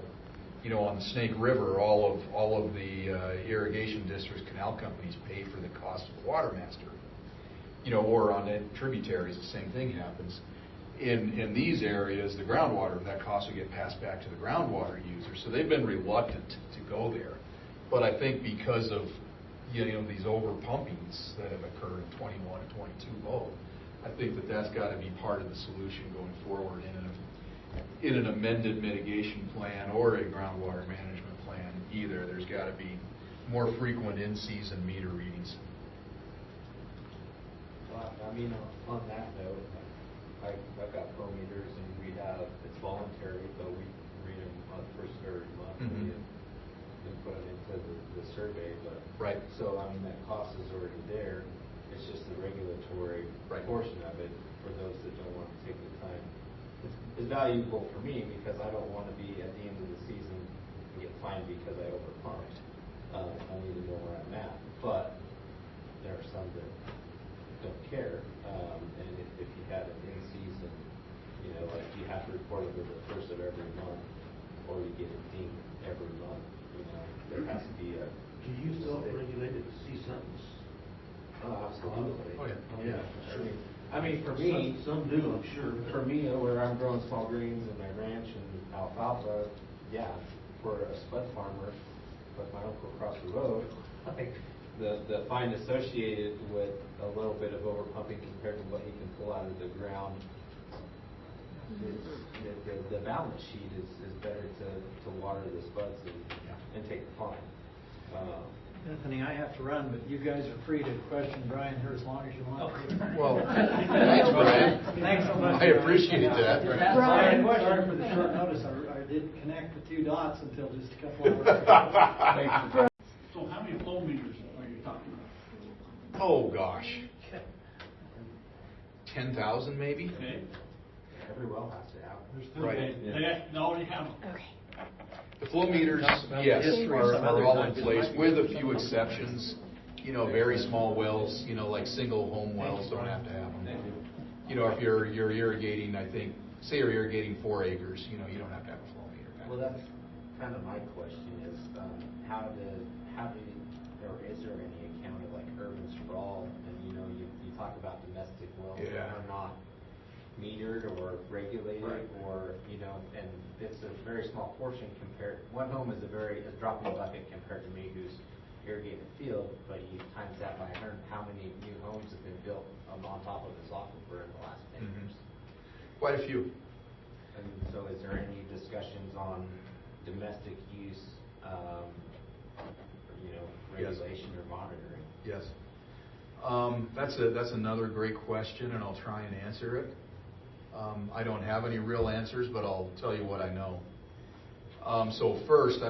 Speaker 10: on the Snake River, all of the irrigation districts, canal companies pay for the cost of the water master. Or on the tributaries, the same thing happens. In these areas, the groundwater, that cost will get passed back to the groundwater users. So they've been reluctant to go there. But I think because of these overpumpings that have occurred in 21 and 22 both, I think that's got to be part of the solution going forward in an amended mitigation plan or a groundwater management plan. Either there's got to be more frequent in-season meter readings.
Speaker 4: Well, on that note, I've got flow meters, and it's voluntary, but we read them on the first of every month.
Speaker 10: Mm-hmm.
Speaker 4: And put them into the survey, but
Speaker 10: right.
Speaker 4: So that cost is already there. It's just the regulatory portion of it for those that don't want to take the time. It's valuable for me because I don't want to be at the end of the season and get fined because I overpumped. I need to know where I'm at, but there are some that don't care. And if you had an in-season, like you have to report it the first of every month, or you get it dinged every month. There has to be a.
Speaker 6: Do you self-regulate it to see something?
Speaker 4: Oh, absolutely.
Speaker 10: Oh, yeah.
Speaker 4: Sure. For me,
Speaker 6: some do, I'm sure.
Speaker 4: For me, where I'm growing small greens in my ranch and alfalfa, yeah, for a spud farmer, like my uncle across the road, like the fine associated with a little bit of overpumping compared to what he can pull out of the ground, the balance sheet is better to water the spuds and take the fine.
Speaker 2: Anthony, I have to run, but you guys are free to question Brian here as long as you want.
Speaker 10: Well, thanks, Brian.
Speaker 2: Thanks so much.
Speaker 10: I appreciate that.
Speaker 2: Brian, sorry for the short notice. I didn't connect the two dots until just a couple hours ago.
Speaker 6: So how many flow meters are you talking about?
Speaker 10: Oh gosh, 10,000 maybe.
Speaker 6: Okay.
Speaker 4: Every well has to have.
Speaker 10: Right.
Speaker 6: They already have them.
Speaker 3: Okay.
Speaker 10: The flow meters, yes, are all in place with a few exceptions. Very small wells, like single home wells don't have to have them. If you're irrigating, say you're irrigating 4 acres, you don't have to have a flow meter.
Speaker 4: Well, that's kind of my question is how do or is there any account of like urban sprawl? And you talk about domestic wells that are not metered or regulated, or and it's a very small portion compared. One home is a drop in the bucket compared to me who's irrigating a field, but you times that by 100. How many new homes have been built on top of this aquifer in the last 10 years?
Speaker 10: Quite a few.
Speaker 4: And so, is there any discussions on domestic use, regulation or monitoring?
Speaker 10: Yes. That's another great question, and I'll try and answer it. I don't have any real answers, but I'll tell you what I know. So first,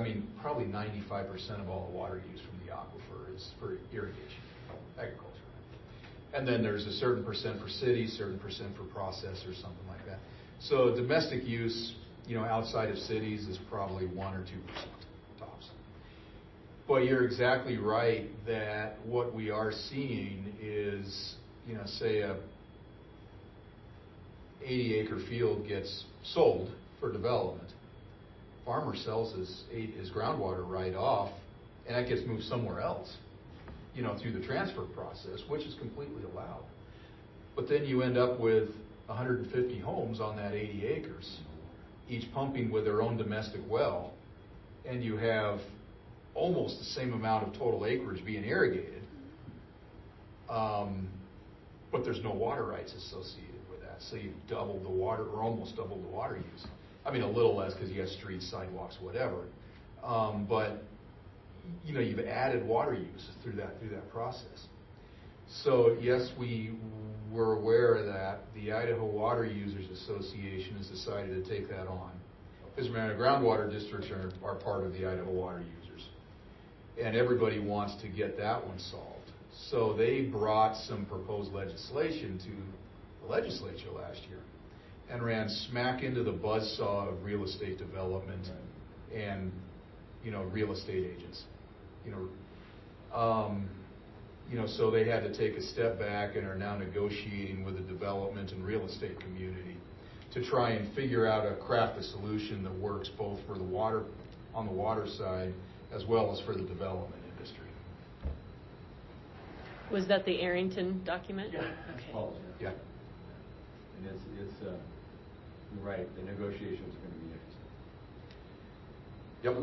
Speaker 10: probably 95% of all the water used from the aquifer is for irrigation, agriculture. And then there's a certain percent for cities, certain percent for processors, something like that. So domestic use, outside of cities is probably 1 or 2% tops. But you're exactly right that what we are seeing is, say a 80-acre field gets sold for development. Farmer sells his groundwater right off, and that gets moved somewhere else, through the transfer process, which is completely allowed. But then you end up with 150 homes on that 80 acres, each pumping with their own domestic well, and you have almost the same amount of total acreage being irrigated, But there's no water rights associated with that. So you've doubled the water, or almost doubled the water use. I mean, a little less because you got streets, sidewalks, whatever. But you've added water use through that process. So yes, we were aware that the Idaho Water Users Association has decided to take that on. As a matter of groundwater districts are part of the Idaho Water Users. And everybody wants to get that one solved. So they brought some proposed legislation to the legislature last year and ran smack into the buzzsaw of real estate development and, real estate agents. So they had to take a step back and are now negotiating with the development and real estate community to try and figure out craft a solution that works both for the water, on the water side, as well as for the development industry.
Speaker 3: Was that the Arrington document?
Speaker 7: Yeah.
Speaker 3: Okay.
Speaker 10: Yeah.
Speaker 7: And it's you're right, the negotiations are going to be interesting.
Speaker 10: Yep.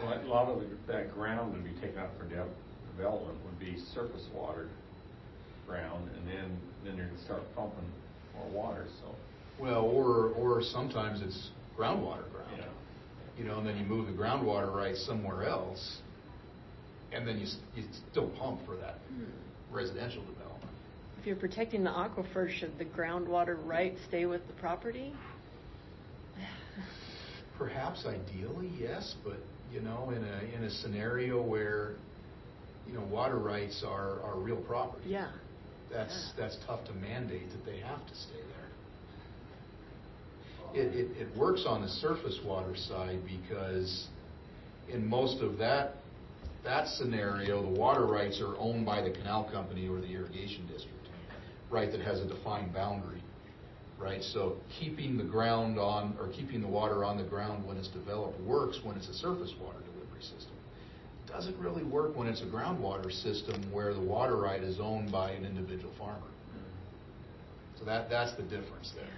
Speaker 1: Well, a lot of that ground to be taken out for development would be surface water ground, and then you're going to start pumping more water. So.
Speaker 10: Well, or sometimes it's groundwater ground.
Speaker 1: Yeah.
Speaker 10: And then you move the groundwater rights somewhere else, and then you still pump for that residential development.
Speaker 3: If you're protecting the aquifer, should the groundwater rights stay with the property?
Speaker 10: Perhaps ideally, yes, but in a scenario where water rights are real property.
Speaker 3: Yeah.
Speaker 10: That's tough to mandate that they have to stay there. It works on the surface water side because in most of that scenario, the water rights are owned by the canal company or the irrigation district, right? That has a defined boundary. Right, so keeping the water on the ground when it's developed works when it's a surface water delivery system. It doesn't really work when it's a groundwater system where the water right is owned by an individual farmer. So that's the difference there.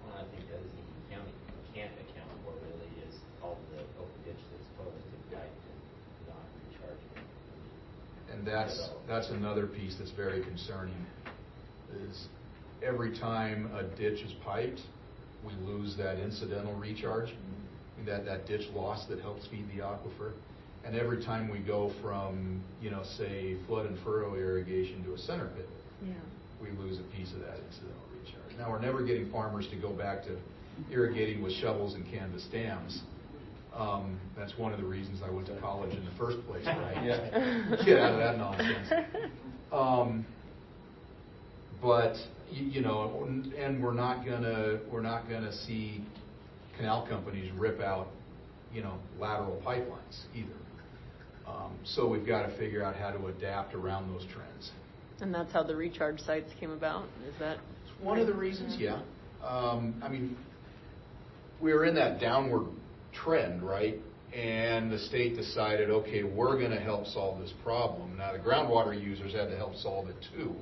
Speaker 4: Well, I think that the county can't account for really is all the open ditch that's closed to pipe and not recharging.
Speaker 10: And that's another piece that's very concerning is every time a ditch is piped, we lose that incidental recharge, that ditch loss that helps feed the aquifer. And every time we go from, say, flood and furrow irrigation to a center pit, we lose a piece of that incidental recharge. Now, we're never getting farmers to go back to irrigating with shovels and canvas dams. That's one of the reasons I went to college in the first place, right? Get out of that nonsense. But and we're not gonna see canal companies rip out, lateral pipelines either. So we've got to figure out how to adapt around those trends.
Speaker 3: And that's how the recharge sites came about. Is that
Speaker 10: one of the reasons? Yeah. We were in that downward trend, right? And the state decided, okay, we're going to help solve this problem. Now the groundwater users had to help solve it too.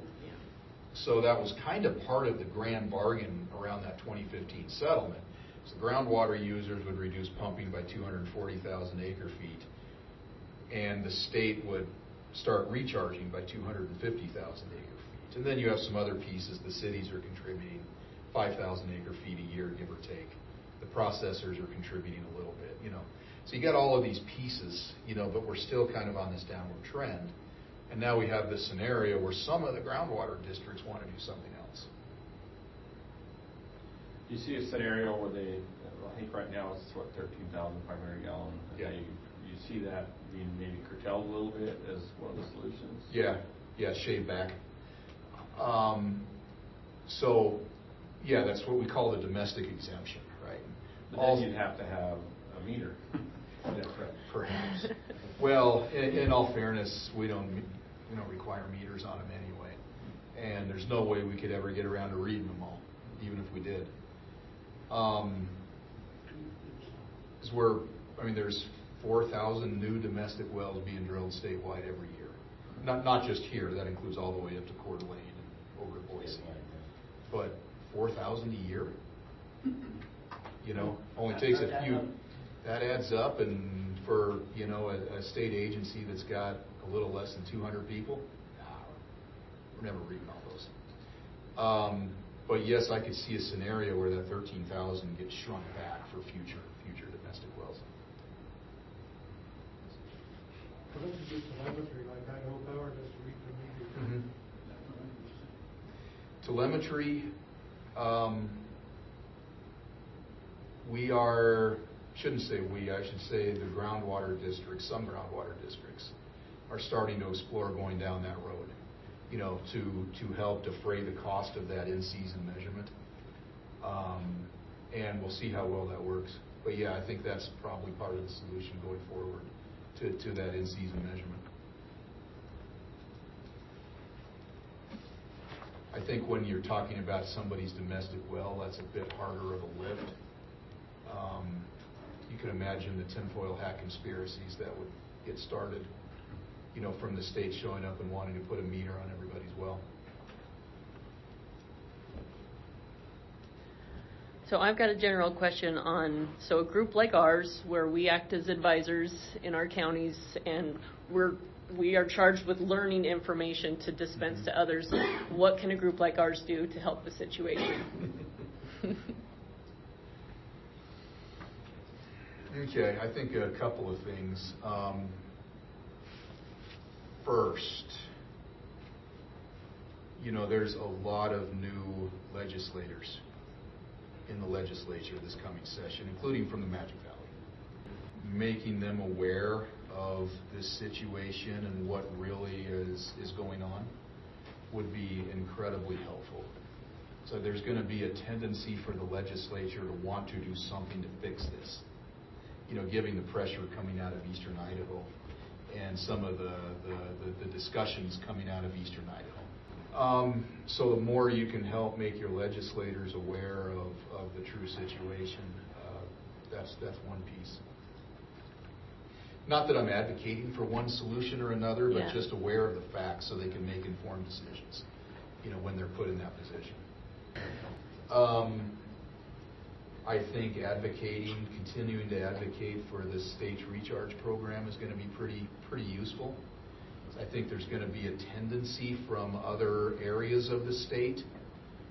Speaker 10: So that was kind of part of the grand bargain around that 2015 settlement. So groundwater users would reduce pumping by 240,000 acre feet, and the state would start recharging by 250,000 acre feet. And then you have some other pieces. The cities are contributing 5,000 acre feet a year, give or take. The processors are contributing a little bit, So you got all of these pieces, but we're still kind of on this downward trend. And now we have this scenario where some of the groundwater districts want to do something else.
Speaker 1: Do you see a scenario where I think right now it's 13,500 gallon a day. You see that being maybe curtailed a little bit as one of the solutions?
Speaker 10: Yeah, shave back. That's what we call the domestic exemption, right?
Speaker 1: But then you'd have to have a meter.
Speaker 10: Perhaps. Well, in all fairness, we don't require meters on them anyway, and there's no way we could ever get around to reading them all, even if we did. There's 4,000 new domestic wells being drilled statewide every year. Not just here, that includes all the way up to Coeur d'Alene and over to Boise. But 4,000 a year? Only takes a few. That adds up, and for a state agency that's got a little less than 200 people, remember reading all those. But yes, I could see a scenario where that 13,000 gets shrunk back for future domestic wells.
Speaker 5: Well, this is just telemetry, like Idaho Power does to read the meter.
Speaker 10: Telemetry, I should say the groundwater districts, some groundwater districts are starting to explore going down that road, to help defray the cost of that in-season measurement. And we'll see how well that works. But yeah, I think that's probably part of the solution going forward to that in-season measurement. I think when you're talking about somebody's domestic well, that's a bit harder of a lift. You can imagine the tinfoil hat conspiracies that would get started, from the state showing up and wanting to put a meter on everybody's well.
Speaker 3: So I've got a general question on, so a group like ours, where we act as advisors in our counties, and we are charged with learning information to dispense to others. What can a group like ours do to help the situation?
Speaker 10: Okay, I think a couple of things. First, there's a lot of new legislators in the legislature this coming session, including from the Magic Valley. Making them aware of this situation and what really is going on would be incredibly helpful. So there's going to be a tendency for the legislature to want to do something to fix this, giving the pressure coming out of Eastern Idaho and some of the discussions coming out of Eastern Idaho. So the more you can help make your legislators aware of the true situation, that's one piece. Not that I'm advocating for one solution or another, but just aware of the facts so they can make informed decisions, when they're put in that position. I think continuing to advocate for the state's recharge program is going to be pretty useful. I think there's going to be a tendency from other areas of the state,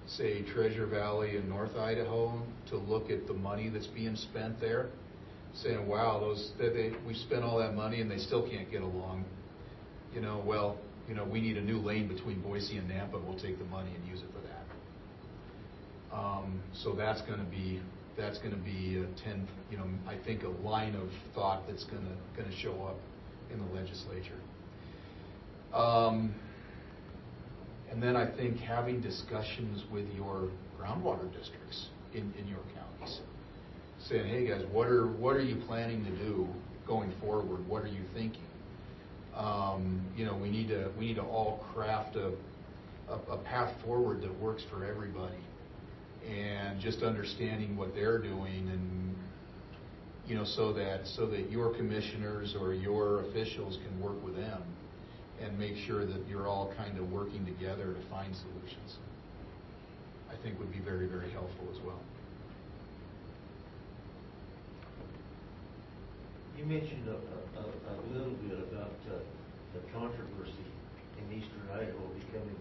Speaker 10: say Treasure Valley and North Idaho, to look at the money that's being spent there, saying, wow, we spent all that money and they still can't get along. We need a new lane between Boise and Nampa. We'll take the money and use it for that. So that's going to be I think a line of thought that's going to show up in the legislature. And then I think having discussions with your groundwater districts in your counties, saying, hey guys, what are you planning to do going forward? What are you thinking? We need to all craft a path forward that works for everybody, and just understanding what they're doing, and so that your commissioners or your officials can work with them and make sure that you're all kind of working together to find solutions, I think would be very, very helpful as well.
Speaker 9: You mentioned a little bit about the controversy in Eastern Idaho becoming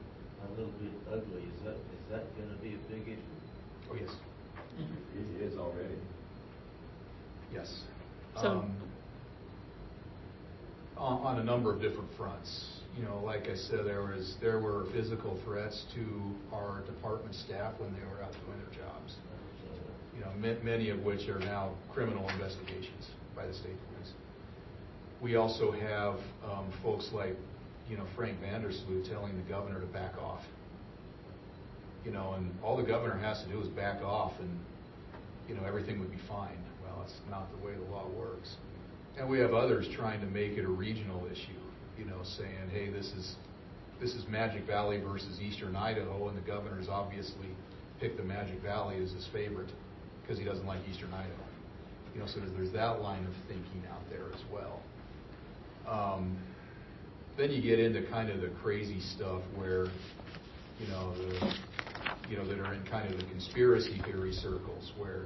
Speaker 9: a little bit ugly. Is that going to be a big issue?
Speaker 10: Oh, yes.
Speaker 4: It is already.
Speaker 10: Yes.
Speaker 3: So,
Speaker 10: on a number of different fronts. Like I said, there were physical threats to our department staff when they were out doing their jobs. Many of which are now criminal investigations by the state police. We also have folks like, Frank Vandersloot telling the governor to back off. And all the governor has to do is back off, and everything would be fine. Well, that's not the way the law works. And we have others trying to make it a regional issue, saying, hey, this is Magic Valley versus Eastern Idaho, and the governor's obviously picked the Magic Valley as his favorite because he doesn't like Eastern Idaho. So there's that line of thinking out there as well. Then you get into kind of the crazy stuff where, that are in kind of the conspiracy theory circles where,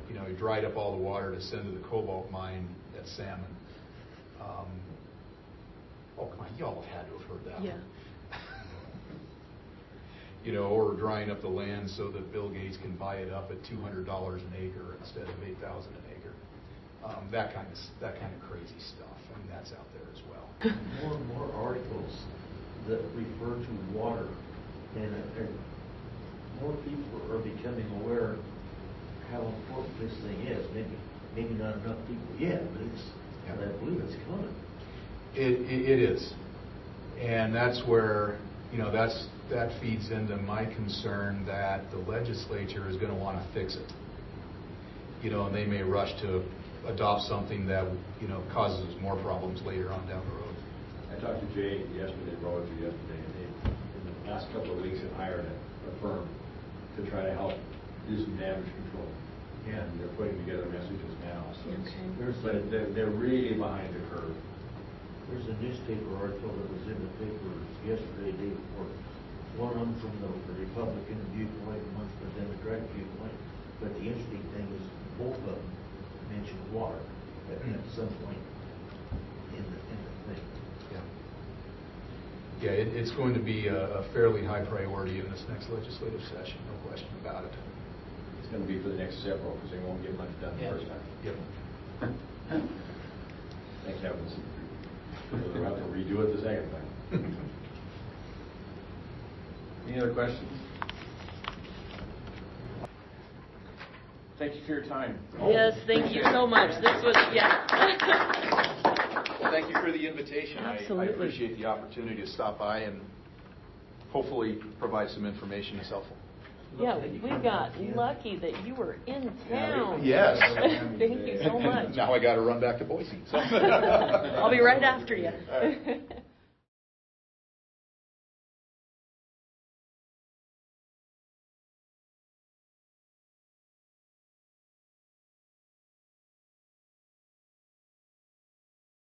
Speaker 10: he dried up all the water to send to the cobalt mine at Salmon. Oh, come on, y'all have had to have heard that one. or drying up the land so that Bill Gates can buy it up at $200 an acre instead of $8,000 an acre. That kind of crazy stuff. I mean, that's out there as well.
Speaker 11: More and more articles that refer to water, and more people are becoming aware how important this thing is. Maybe not enough people yet, but I believe it's coming.
Speaker 10: It is, and that's where that feeds into my concern that the legislature is going to want to fix it. And they may rush to adopt something that causes more problems later on down the road.
Speaker 7: I talked to Jay yesterday, and they, in the last couple of weeks, have hired a firm to try to help do some damage control. And they're putting together messages now. So but they're really behind the curve.
Speaker 11: There's a newspaper article that was in the paper yesterday, day before. One of them from the Republican viewpoint, and one from the Democratic viewpoint. But the interesting thing is both of them mentioned water at some point in the thing.
Speaker 10: Yeah, it's going to be a fairly high priority in this next legislative session, no question about it.
Speaker 7: It's going to be for the next several because they won't get much done the first time.
Speaker 10: Yep.
Speaker 7: Thank heavens. They'll have to redo it the second time. Any other questions? Thank you for your time.
Speaker 3: Yes, thank you so much. This was,
Speaker 8: Well, thank you for the invitation.
Speaker 3: Absolutely.
Speaker 8: I appreciate the opportunity to stop by and hopefully provide some information that's helpful.
Speaker 3: Yeah, we got lucky that you were in town.
Speaker 8: Yes.
Speaker 3: Thank you so much.
Speaker 8: Now I got to run back to Boise. So.
Speaker 3: I'll be right after you.
Speaker 8: All right.